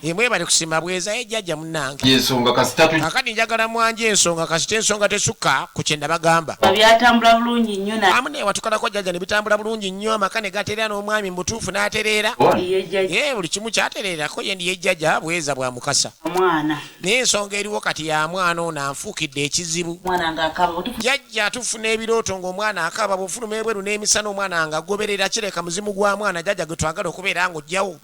Mwe bali kusiima bweza jjajja munnange. Ensonga kasitatu. Kakati njagala mwanje ensonga kasita ensonga tesukka ku kye ndabagamba. Byatambula bulungi nnyo na. Amune watukolako jjajja ne bitambula bulungi nnyo amaka ne gatereera n'omwami mbutuufu n'atereera. Buli kimu kyatereerako ye ndiye jjajja bweza bwa mukasa. Omwana. Naye ensonga eriwo kati ya mwana ono anfuukidde ekizibu. Mwana ng'akaba jjajja tufuna ebirooto ng'omwana akaba bw'ofuluma ebweru n'emisana omwana nga goberera kireka muzimu gwa mwana jjajja gwe twagala okubeera ng'ojjawo.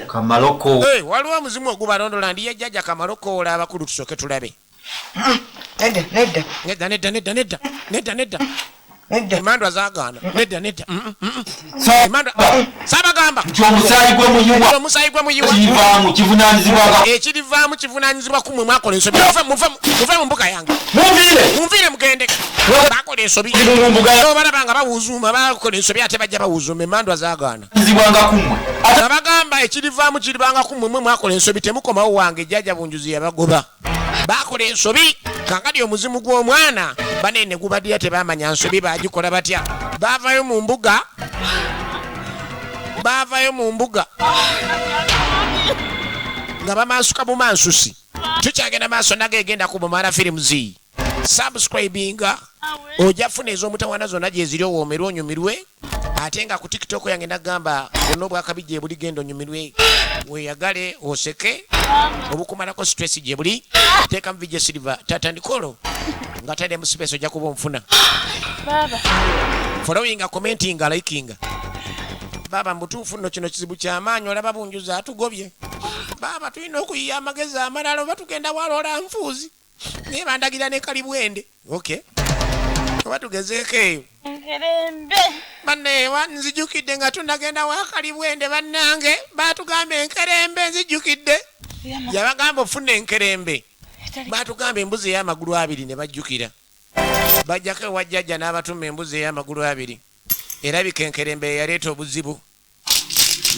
Kamaloko. Waliwo omuzimu ogubalondola ndi ye jjajja kamaloko ola abakulu tusooke tulabe. Nedda. Emandwa zaagaana. Nedda. Emandwa saabagamba. Omusaayi gwe muyiwa. Ekirivaamu kivunaanyizibwa ku mmwe mwakola ensobi. Muve mu mbuga yange. Munviire mugende. Bakola ensobi. Obalaba nga bawuzuuma bakola ensobi ate bajja bawuzuuma emandwa zaagaana. Abagamba ekirivaamu kiribanga ku mmwe mwakola ensobi temukomawo wange jjajja bunjuzi yabagoba. Bakola ensobi kankadi omuzimu gw'omwana banene gubadira tebamanya nsobi bagikola batya. Baavayo mu mbuga nga bamansuka bumansusi. Tukyagenda maaso nagegenda ku Bumara Films. Subscribinga ojja funa ez'omutawana zonna gye ziri owoomerwe onyumirwe. Ate nga ku TikTok yange nagamba bonna obwakabi gye buli genda onyumirwe. Weeyagale oseke obukumalako stress gye buli. Teeka mu video silver tatandikolo nga tali mu space ojja kuba omufuna. Following, commenting, liking. Baba mbutuufu nno kino kizibu ky'amaanyi olaba bunjuzi atugobye. Baba tulina okuyiya amagezi amalala oba tugenda walola nfuuzi. Naye bandagira ne kalibwende. Okay. Oba tugezeeko eyo. Enkerembe. Banne nzijukidde nga tunagenda wa kalibwende bannange. Baatugamba enkerembe nzijukidde. Yabagamba ofuna enkerembe. Baatugamba embuzi ey'amagulu 2 ne bajjukira. Bajjako ewajjajja n'abatuma embuzi ey'amagulu 2. Erabika enkerembe yaleeta obuzibu.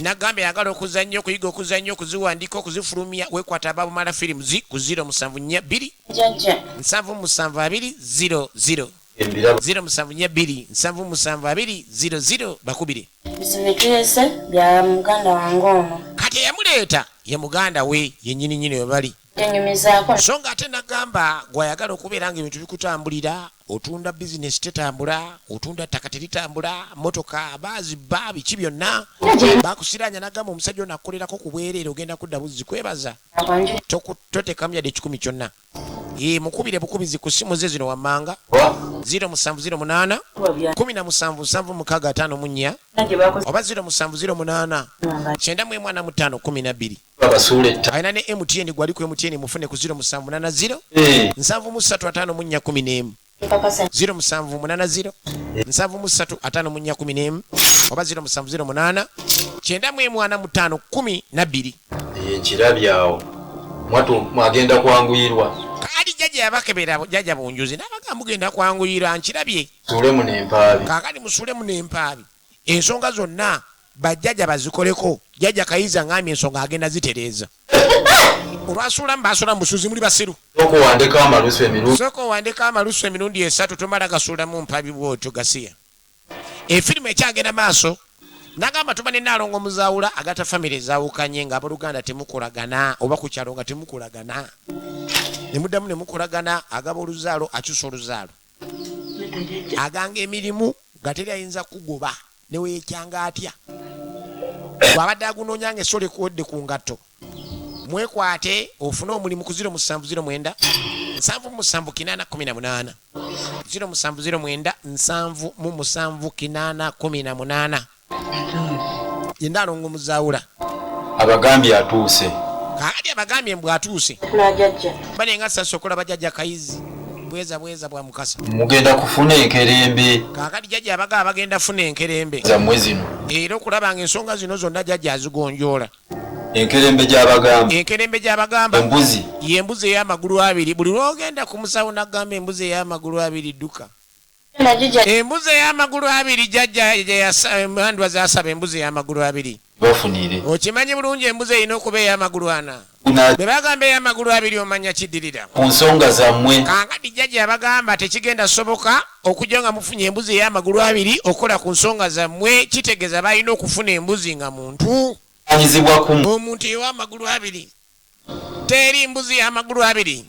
Nagamba yagala okuzannya okuyiga okuzannya okuziwandiika okuzifulumya wekwata Bumara Films ku 074 2 772 00. 0742 772 bakubire. Bisibitese bya muganda wange ono. Kati yamuleeta ye muganda we yennyini nyini we bali. Tenyumizaako. So nga ate nagamba gwayagala okubeera nga ebintu bikutambulira, otunda bizinesi tetambula, otunda ttaka teritambula, motoka baazibba biki byonna. Bakusiranya nagamba omusajja ono akolerako ku bwereere ogenda kudda buzi kwebaza. Totekamu yadde 10 kyonna. Mukubire bukubizi ku simu ze zino wammanga 0708 177654 oba 0708 94512 ayina ne MTN gwali ku MTN mufune ku 0780 73514 0780 73514 oba 0708 94512 Ekirabyawo mwatu mwagenda kwanguyirwa kali jjajja yabakebera jjajja bunjuzi n'abaga mugenda kwanguyira nkirabye sulemu n'empaabi kaakati musulemu n'empaabi ensonga zonna bajjajja bazikoleko jjajja kayiza ngambye ensonga agenda zitereeza olwasulamu basula musuzi muli basiru soko wandeka amalusu emirundi esatu tomala gasulamu mpaabi bwotyo gasiya efirimu ekyagenda maaso nagamba tuba nenaalongo muzaawula agata famire ezaawukanye nga abooluganda temukolagana oba ku kyalo nga temukolagana nemuddamu nemukolagana agaba oluzaalo akyusa oluzaalo aganga emirimu nga teri ayinza kugoba neweekyanga atya bw'abadde agunoonyanga esole kuwodde ku ngatto mwekwate ofune omulimu ku 0709 778 0709 778 yendaalongo muzaawula abagambye atuuse kaakati abagambye mbw atuuse banenga sasokola bajjajja kayizi bweza bwa mukasa mugenda kufuna enkerembe kaakati jjajja abagamba bagenda funa enkerembe zammwe zino era okulabanga ensonga zino zonna jjajja azigonjoola enkerembe gy'abagamba embuzi y'embuzi ey'amagulu abiri buli lwogenda ku musawo nagamba embuzi ey'amagulu abiri dduka embuzi ey'amagulu abiri jjajja mandwa zasaba embuzi ey'amagulu abiri bafunire okimanyi bulungi embuzi erina okuba ey'amagulu ana bwe bagamba ey'amagulu abiri omanya kiddirira ku nsonga zammwe kaakati jjajja yabagamba tekigenda soboka okujja nga mufunye embuzi ey'amagulu abiri okukola ku nsonga zammwe kitegeeza balina okufuna embuzi nga muntu omuntu ew'amagulu abiri teri mbuzi y'amagulu abiri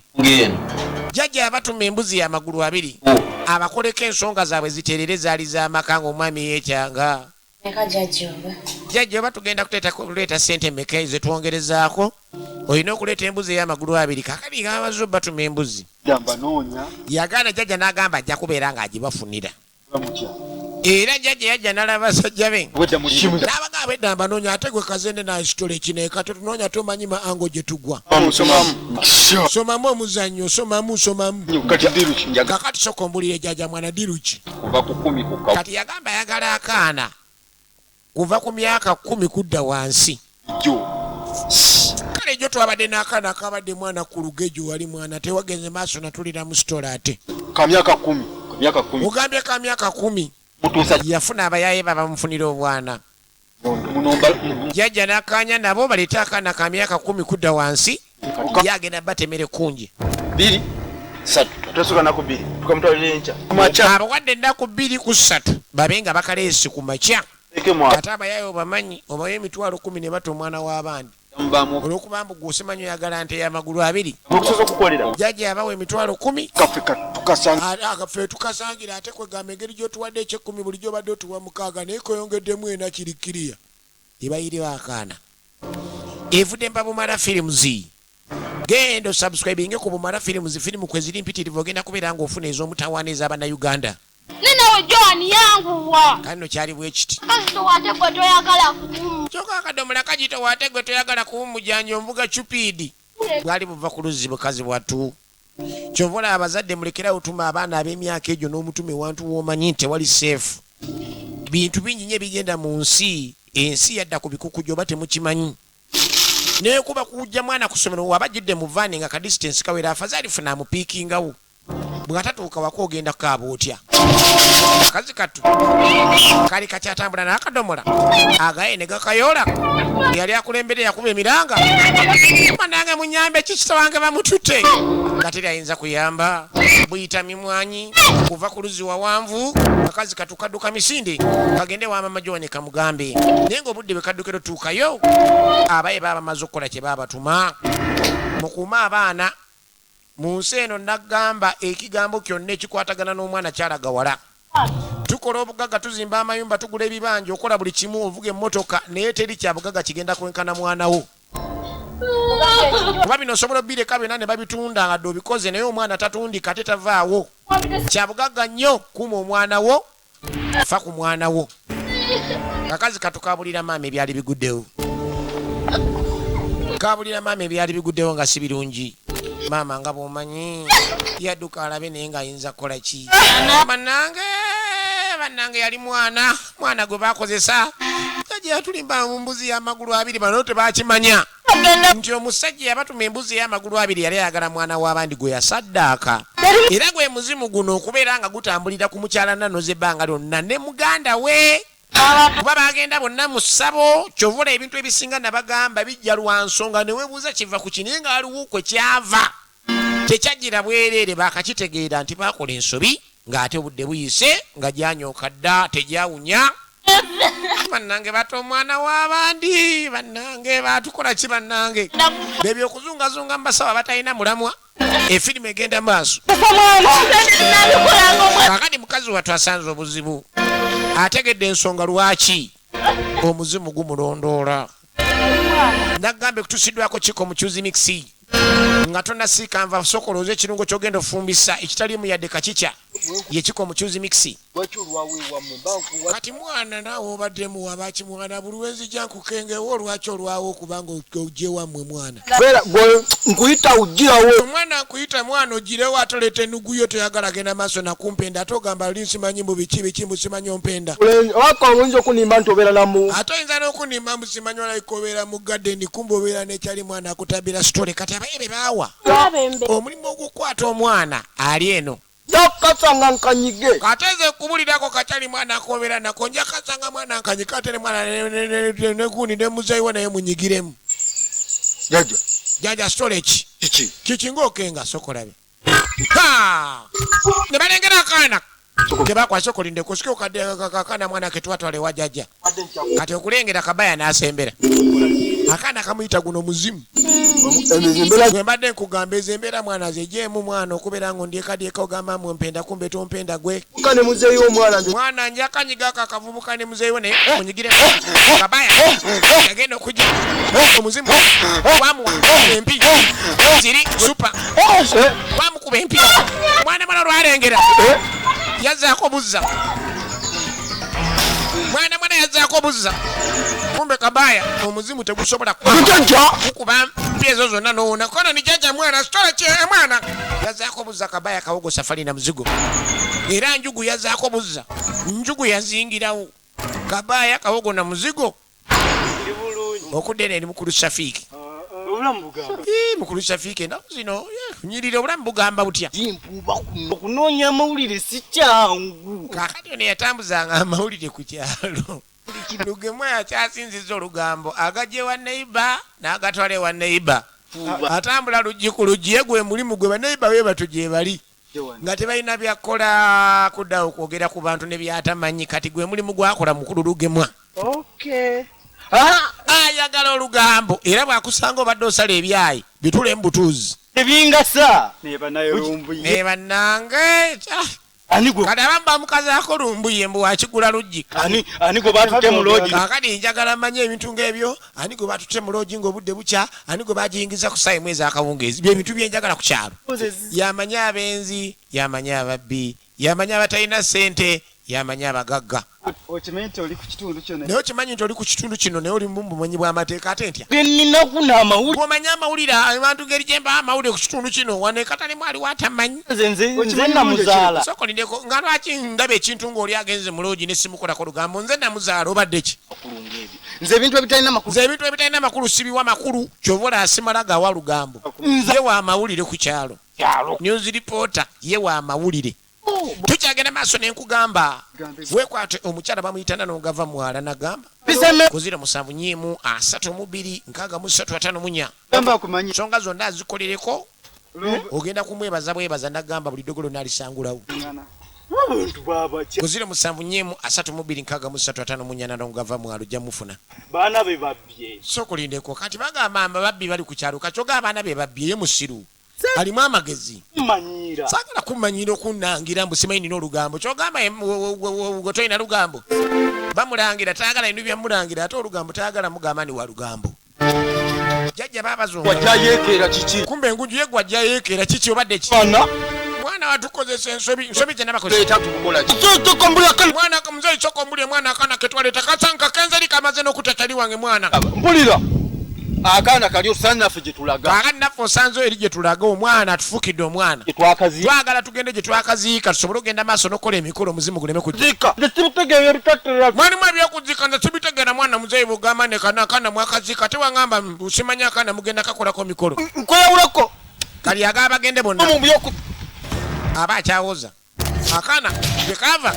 jjajja abatuma embuzi y'amagulu abiri abakoleko ensonga zaabwe ziterere zaali z'amaka ng'omwami yeekyanga jjajja oba tugenda kuleeta ssente meka zetwongerezaako olina okuleeta embuzi ey'amagulu abiri kakali ng'amaze obatuma embuzi yagaana jjajja n'agamba ajja kubeera ng'agibafunira era jjajja yajja n'alaba basajja be n'abagamba eddamba noonya ate gwe kazende n'ekitole kineeka tetunoonya tomanyi maango gye tugwa somamu omuzannyo somamu kakati soka ombulire jjajja mwana diruki kati yagamba ayagala akaana kuva ku myaka 10 kudda wansi kale jo twabadde n'akaana akabadde mwana ku lugejo wali mwana tewagenze maaso natulira mu sitola ate kamyaka 10 ogambye ka myaka 10 yafuna abayaye babamufunira obwana jjajja n'akaanya nabo baleeta akaana ka myaka 10 kudda wansi yagenda batemere kungi abawadde ennaku 2 ku 3 babe nga bakaleesi ku makya ate abayaye obamanyi obayo emitwalo 10 ne bata omwana w'abandi olw'okuba mbu gw'osimanyi oyagala nte y'amagulu abiri jjajja yabawa emitwalo 10 akaffe tukasangira ate kwegamba engeri gy'otuwadde eky'10 bulijjo obadde otuwa 6 naye kweyongeddemu ena kirikiriya ebayiriwo akaana evudde mpa Bumala Films genda osubscribinge ku Bumala Films firimu kweziri mpitirivu ogenda kubeera ng'ofuna ez'omutawaana ez'abannayuganda nenawe John yanguwa kano kyali bwe kiti kasito wate gwe toyagala kumu kyokka akadomola kagito wate gwe toyagala kuwumujanja ombuga cupidi bwali buva ku luzzi bukazi bwatu kyova olaba abazadde mulekerawo tuma abaana ab'emyaka egyo n'omutume wantu w'omanyi nti tewali seefu bintu bingi nnyo ebigenda mu nsi ensi yadda ku bikuku gy'oba temukimanyi naye kuba kujja mwana ku ssomero waba ajjidde mu vaani nga kadisitensi kawera afazaali funa amupiikingawo bw'atatuuka wako ogenda kukaaba otya. Akazi katu kali kakyatambula n'akadomola agaye ne gakayoola yali akulembere yakuba emiranga banange munyambe kikita wange bamututte nga teri ayinza kuyamba buyita mimwanyi kuva ku luzi wawanvu akazi katu kadduka misinde kagende wa mama John kamugambe naye ng'obudde bwe kaddukira otuukayo abaye baba bamaze okukola kye babatuma mukuuma abaana mu nsi eno nagamba ekigambo kyonna ekikwatagana n'omwana kyalaga wala. Tukola obugaga tuzimba amayumba tugula ebibanja okola buli kimu ovuga emmotoka naye teri kya bugaga kigenda kwenkana mwana wo. Kuba bino osobola obbireka byonna ne babitunda nga dde obikoze naye omwana tatundika ate tavaawo. Kya bugaga nnyo kuuma omwana wo fa ku mwana wo. Akazi katukabulira maama ebyali biguddewo. Kabulira maama ebyali biguddewo nga si birungi. Maama nga bw'omanyi yadduka alabe naye ng'ayinza kukola ki. Bannange yali mwana gwe baakozesa yajja yatulimba mu mbuzi y'amagulu abiri bano tebakimanya nti omusajja yabatuma embuzi y'amagulu abiri yali ayagala mwana w'abandi gwe yasaddaaka era gwe muzimu guno okubeera nga gutambulira ku mukyala nanoza ebbanga lyonna ne muganda we kuba bagenda bonna mu ssabo kyovula ebintu ebisinga nabagamba bijja lwa nsonga ne weebuuza kiva ku kinaye nga waliwo kwe kyava tekyajjira bwereere baakakitegeera nti baakola ensobi ng'ate obudde buyise nga gyanyooka dda tegyawunya. Bannange bato omwana w'abandi bannange batukola ki bannange bebyo okuzungazunga mubasaba batalina mulamwa efirimu egenda maaso. Kakati mukazi wattu asanze obuzibu ategedde ensonga lwaki omuzimu gumulondoola. Naggambe kutusiddwako kiko mukyuzi mixi nga tonnasiika nva sokoloza ekirungo kyogenda ofumbisa ekitalimu yadde kakica yekiko mukyuzi mixi. Kati mwana naawe obaddemu wabaki mwana buli wenzija nkukengewo olwaki olwawo okubanga ojje wammwe mwana nkuyita ugirawo omwana nkuyita mwana ogirewo atoleeta enuguyo toyagala genda maaso nakumpenda ate ogamba linsimanyi mu biki mbusimanyi ompenda waka oyinza okunimba nti obeera namu ate oyinza n'okunimba mbusimanyi olayika obeera mu gadeni kumba obeera n'ekyali mwana akutabira sitole kati abaye be baawa omulimu ogw'okukwata omwana ali eno yakasanga nkanyige kateze kubulirako kakyali mwana akobeera nako nja kasanga mwana nkanyika ate ne mwana negundi ne muzayiwa naye munyigiremu jaja sitole kiki ng'okenga sokolabe ne balengera akaana kebakwasa okulindeko siki okakana mwana ketwatwale wa jajja kati okulengera kabaya n'asembera akaana kamuyita guno muzimu gwe mbadde nkugamba ezo embeera mwana zejeemu mwana okubeera ngo ndyekadyeka ogamba mwempenda kumbe tompenda gwe mwana njakanyigako akavubuka ne muzeyiwo naye munyigire kabaya yagenda okujja omuzimu wamuwa empi ziri supa wamukuba empi mwana olwalengera yazzaako buzza mwana yazzaako buzza kumbe kabaya omuzimu tegusobola kukuba mpi ezo zonna nowona kono ni jaja mwana sitola kye mwana yazzaako buzza kabaya kawogo safari na muzigo era njugu yazzaako buzza njugu yazingirawo kabaya kawogo na muzigo okudde eri mukulu Shafiiki mukulu Shafiiki ennaku zino nyirira obulamu bugamba butya okunoonya amawulire si kyangu kakati ono yatambuzanga amawulire ku kyalo lugemu yakyasinziza olugambo agajje wa neiba n'agatwale wa neiba atambula luggi ku luggi ye gwe mulimu gwe baneiba we batu gye bali nga tebalina byakola kuddawo kwogera ku bantu ne byatamanyi kati gwe mulimu gwakola mukulu lugemwa ayagala olugambo era bwakusanga obadde osala ebyayi bitule embutuuzi ebingasa nebannange kati abamu bamukazaako lumbuye mbu wakigula luggi ani gwe batutte mu loogi kakati njagala manye ebintu ng'ebyo ani gwe batutte mu loogi ng'obudde bukya ani gwe bagiyingiza ku ssaawa mwezi akawungeezi byebintu byenjagala ku kyalo yamanye abenzi yamanye ababbi yamanye abatalina ssente yamanya abagagga. Okimanyi nti oli ku kitundu kino. Naye okimanyi nti oli ku kitundu kino naye oli mbumanyi bw'amateeka ate ntya. Nina kuna amawulire. Bw'omanya amawulire abantu ngeri gye mba amawulire ku kitundu kino wano katali mwali watamanyi. Nze namuzaala. Sokolindeko nga lwaki ndaba ekintu ng'oli agenze mu loogi ne simukolako lugambo nze namuzaala obadde ki. Nze ebintu ebitalina makulu. Nze ebintu ebitalina makulu sibiwa makulu kyova olasimala gawa lugambo. Ye wa amawulire ku kyalo. News reporter ye wa amawulire. Tukyagenda maaso nenkugamba wekwate omukyala bamuyitana n'ogava mwala nagamba kuzira 7-3-6-3-5-4 Gamba kumanyi. Nsonga zonna azikolereko ogenda kumwebaza bwebaza nagamba buli ddogolo n'alisangulawo. Abantu baba ki. Kuzira 7-3-6-3-5-4 n'ogava mwala ojja mufuna. Baana be babbye. Sokolindeko kati bagamba babbi bali ku kyalo kakyoga abaana be babbi ye musiru. Alimu amagezi. Manyira. Sagala kumanyira okunnangira mbu simanyi nina olugambo. Kyogamba toyina lugambo. Bamulangira taagala bintu byamulangira ate olugambo taagala mugamba ni wa lugambo. Jjajja baabazungu. Wajja yeekera kiki? Kumbe engunju ye gwajja yeekera kiki obadde ki? Mwana watukozesa ensobi gye nabakozesa. Mwana muzeyi sokombulye mwana akaana ketwaleta kasanka kenzeri kamaze n'okutachali wange mwana. Mpulira. Akaana kali osanna ffe gye tulaga. Kaakati naffe osanze eri gye tulaga omwana atufukidde omwana. Twagala tugende gye twakaziika tusobole ogenda maaso n'okola emikolo omuzimu guleme kujja. Mwalimu ebyokuzika nze sibitegeera mwana muzeyi bugamba ne kana mwakaziika tewangamba usimanya akaana mugenda kakolako mikolo. Nkweyawulako. Kali aga bagende bonna. Aba akyawoza. Akaana bwe kava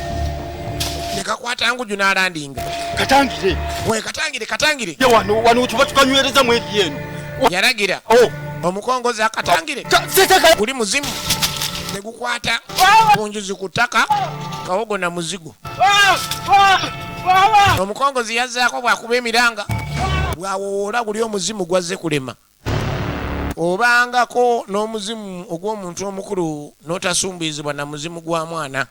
ne kakwata nguju n'alandinga. Katangire. We katangire. Ye wano tuba tukanywereza mu eri eno. Yalagira. Omukongozi akatangire. Guli muzimu. Ne gukwata. Kunjuzi kutaka. Kawogo na muzigo. Omukongozi yazzaako bw'akuba emiranga. Bw'awoola guli omuzimu gwazze kulema. Obangako n'omuzimu ogw'omuntu omukulu n'otasumbirizibwa na muzimu gwa mwana.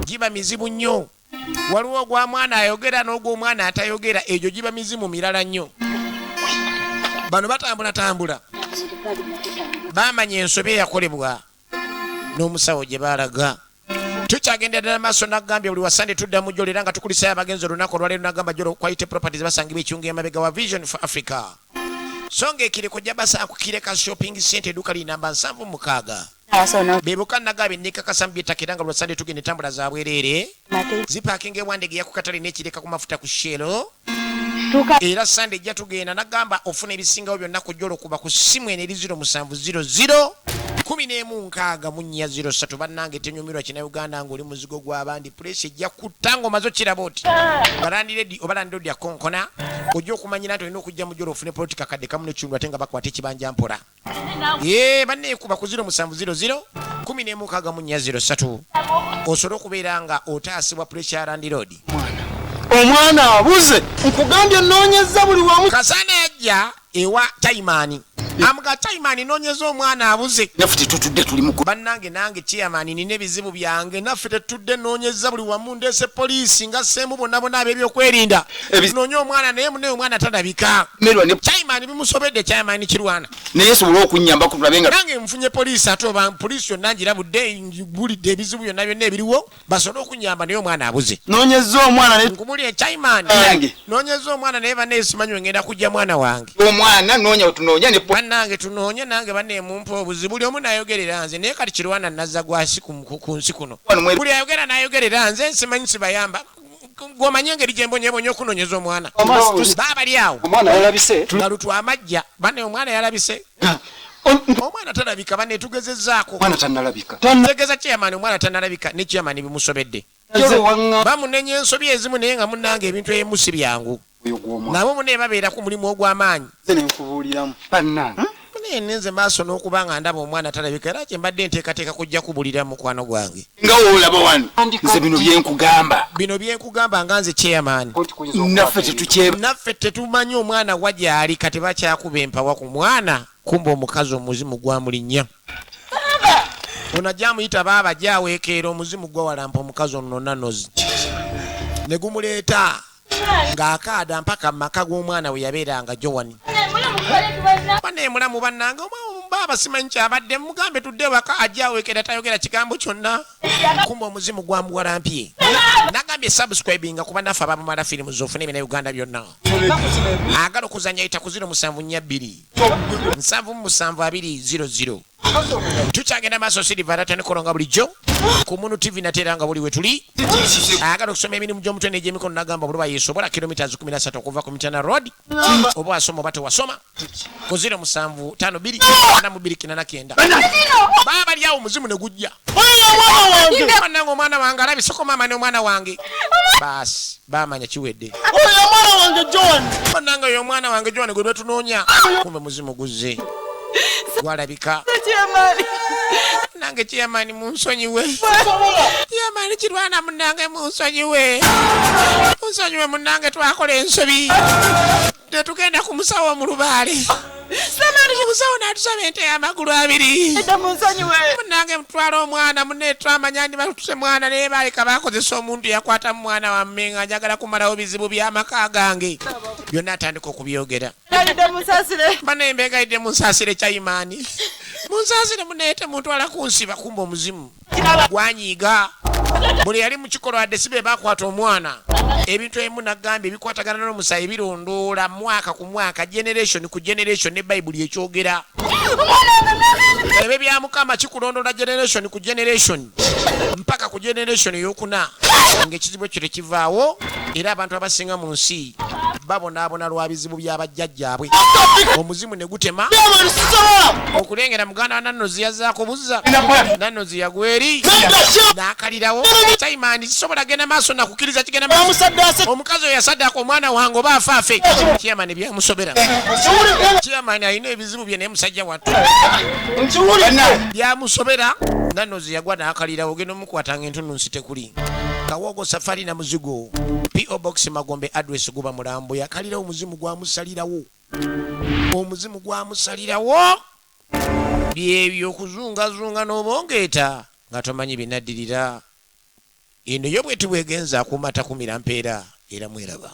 Giba mizibu nnyo. Waliwo gwa mwana ayogera n'ogw'omwana atayogera egyo giba mizimu mirala nnyo. Bano batambula. Bamanya ensobi eyakolebwa n'omusawo gye baalaga. Tukyagenda ddala maaso n'agambye buli wasande tudda mu jjolo era nga tukulisayo abagenzi olunaku olwaleero n'agamba jjolo Quality Properties basangibwa ekyungu emabega wa Vision for Africa. Songa ekireko jja basaako kireka shopping center edduuka liri namba 76. Bebuka nagabe nekakasa mbyettakira nga lwasande tugenda entambula za bwereere. Zipaakinga ewandege yakukatale n'ekireka ku mafuta ku Shell. Era sande ejja tugenda nagamba ofuna ebisingawo byonna ku jjolo kuba ku simu eno eri 0700 11-6-03 bannange tenyumirwa kina Uganda ng'oli muzigo gw'abandi pulesi ejja kutta ng'omaze okiraba oti balandiredi oba landirodi yakonkona ojja okumanyira nti olina okujja mu jjolo ofune politika kadde kamu n'ekitundu ate nga bakwata ekibanja mpola banneekuba ku 0700 11-6-03 osobole okubeera nga otaasibwa pulesi ya landirodi. Omwana abuze nkugambye nnoonyeza buli wamu. Kasana yajja ewa Taimani. Amuga Taimani noonyeza omwana abuze. Naffe tetutudde tuli mu bannange nange chairman nina ebizibu byange naffe tetudde noonyeza buli wamu ndeese poliisi nga sseemu bonna ab'ebyokwerinda. Noonya omwana naye muneyo omwana talabika. Chairman bimusobedde chairman kirwana. Naye sobola okunnyamba ku tulabe nga nange nfunye poliisi ate oba poliisi yonna ngirabudde bulidde ebizibu byonna ebiriwo basobole okunnyamba naye omwana abuze. Noonyeza omwana naye nkumulire chairman noonyeza omwana naye banne simanyi ngenda kujja mwana wange. Omwana noonya otunoonya ne nange tunoonye nange banne mumpa obuzibu buli omu nayogerera nze naye kati kirwana nazza gwasi ku nsi kuno buli ayogera nayogerera nze nsimanyi sibayamba gw'omanye engeri gye mbonyebonya okunoonyeza omwana baabali awo galutwa amajja banne omwana yalabise omwana talabika banne tugezezzaako tegeza chairman omwana tanalabika ne chairman bimusobedde bamunenya ensobi ezimu naye nga munnange ebintu ebimu si byangu nabo mune babeera ku mulimu ogw'amaanyi naye nenze maaso n'okuba nga ndaba omwana talabika era kye mbadde nteekateeka kujja kubulira mukwano gwange nga woolaba wano nze bino byenkugamba nga nze chairman naffe tetumanyi omwana wa gy'ali kati bakyakuba empawa ku mwana kumba omukazi omuzimu gwamulinnya ono ajja amuyita baaba gyaweekeera omuzimu gwawalampa omukazi ono nanozi ne gumuleeta ng'akaada mpaka mu maka g'omwana we yabeeranga Jowani. Bane mulamu bannange baba simanyi kyabadde mugambe tudde waka ajja awekera tayogera kigambo kyonna kumba omuzimu gwamuwalampye nagambye subscribinga kuba naffe abamumala firimu zofuna ebina Uganda byonna agala okuzanya yita ku 0742 77200 tukyagenda maaso Silver Ratani kolonga bulijjo ku Munu TV nateranga buli wetuli agala okusoma emirimu gy'omutwe n'egy'emikono nagamba buli bayeesobola kilometers 13 okuva ku Mitana Road oba wasoma oba tewasoma ku 0752 baba lyawo omuzimu ne gujja bannange omwana wange alabi soko maama n'omwana wange basi bamanya kiwedde bannange oyo omwana wange John gwe betunoonya kumbe muzimu guzze gwalabika nange Chairman munsonyiwe Chairman kirwana munange munsonyiwe munange twakola ensobi tetugenda ku musawo mu Lubaale musawo n'atusaba ente y'amagulu 2 munange mutwala omwana munne twamanya ndi batuse mwana naye baleka bakozesa omuntu yakwata mu mwana wamme nga njagala kumalawo bizibu by'amaka gange byonna atandika okubyogera bane mbegayidde munsasire Chairman munsasire munete mutwala kunsiba kumba omuzimu gwanyiga buli yali mu kikolo adde sibe bakwata omwana ebintu ebimu nagambye ebikwatagana n'omusayi birondoola mwaka ku mwaka generation ku generation ne Bible ekyogera ebyo bya Mukama kikulondoola generation ku generation mpaka ku generation ey'okuna ng'ekizibu ekyo tekivaawo era abantu abasinga mu nsi babonaabona lwa bizibu by'abajjajjaabwe omuzimu ne gutema okulengera muganda wa Nannozi yazzaako buzza Nannozi yagweri n'akalirawo Chairman kisobola genda maaso nakukkiriza kigenda maaso omukazi oyo yasaddaako omwana wange oba afaafe Chairman byamusobera Chairman alina ebizibu bye naye musajja wattu byamusobera Nannozi yagwa n'akalirawo ogenda omukwatanga entundu nsi tekuli Kawogo Safari na muzigo P.O. Box Magombe address guba Mulambo yakalira omuzimu gwamusalirawo byebyo okuzungazunga n'obongeeta nga tomanyi binaddirira eno yo bwe tubwegenza akumata kumira mpeera era mweraba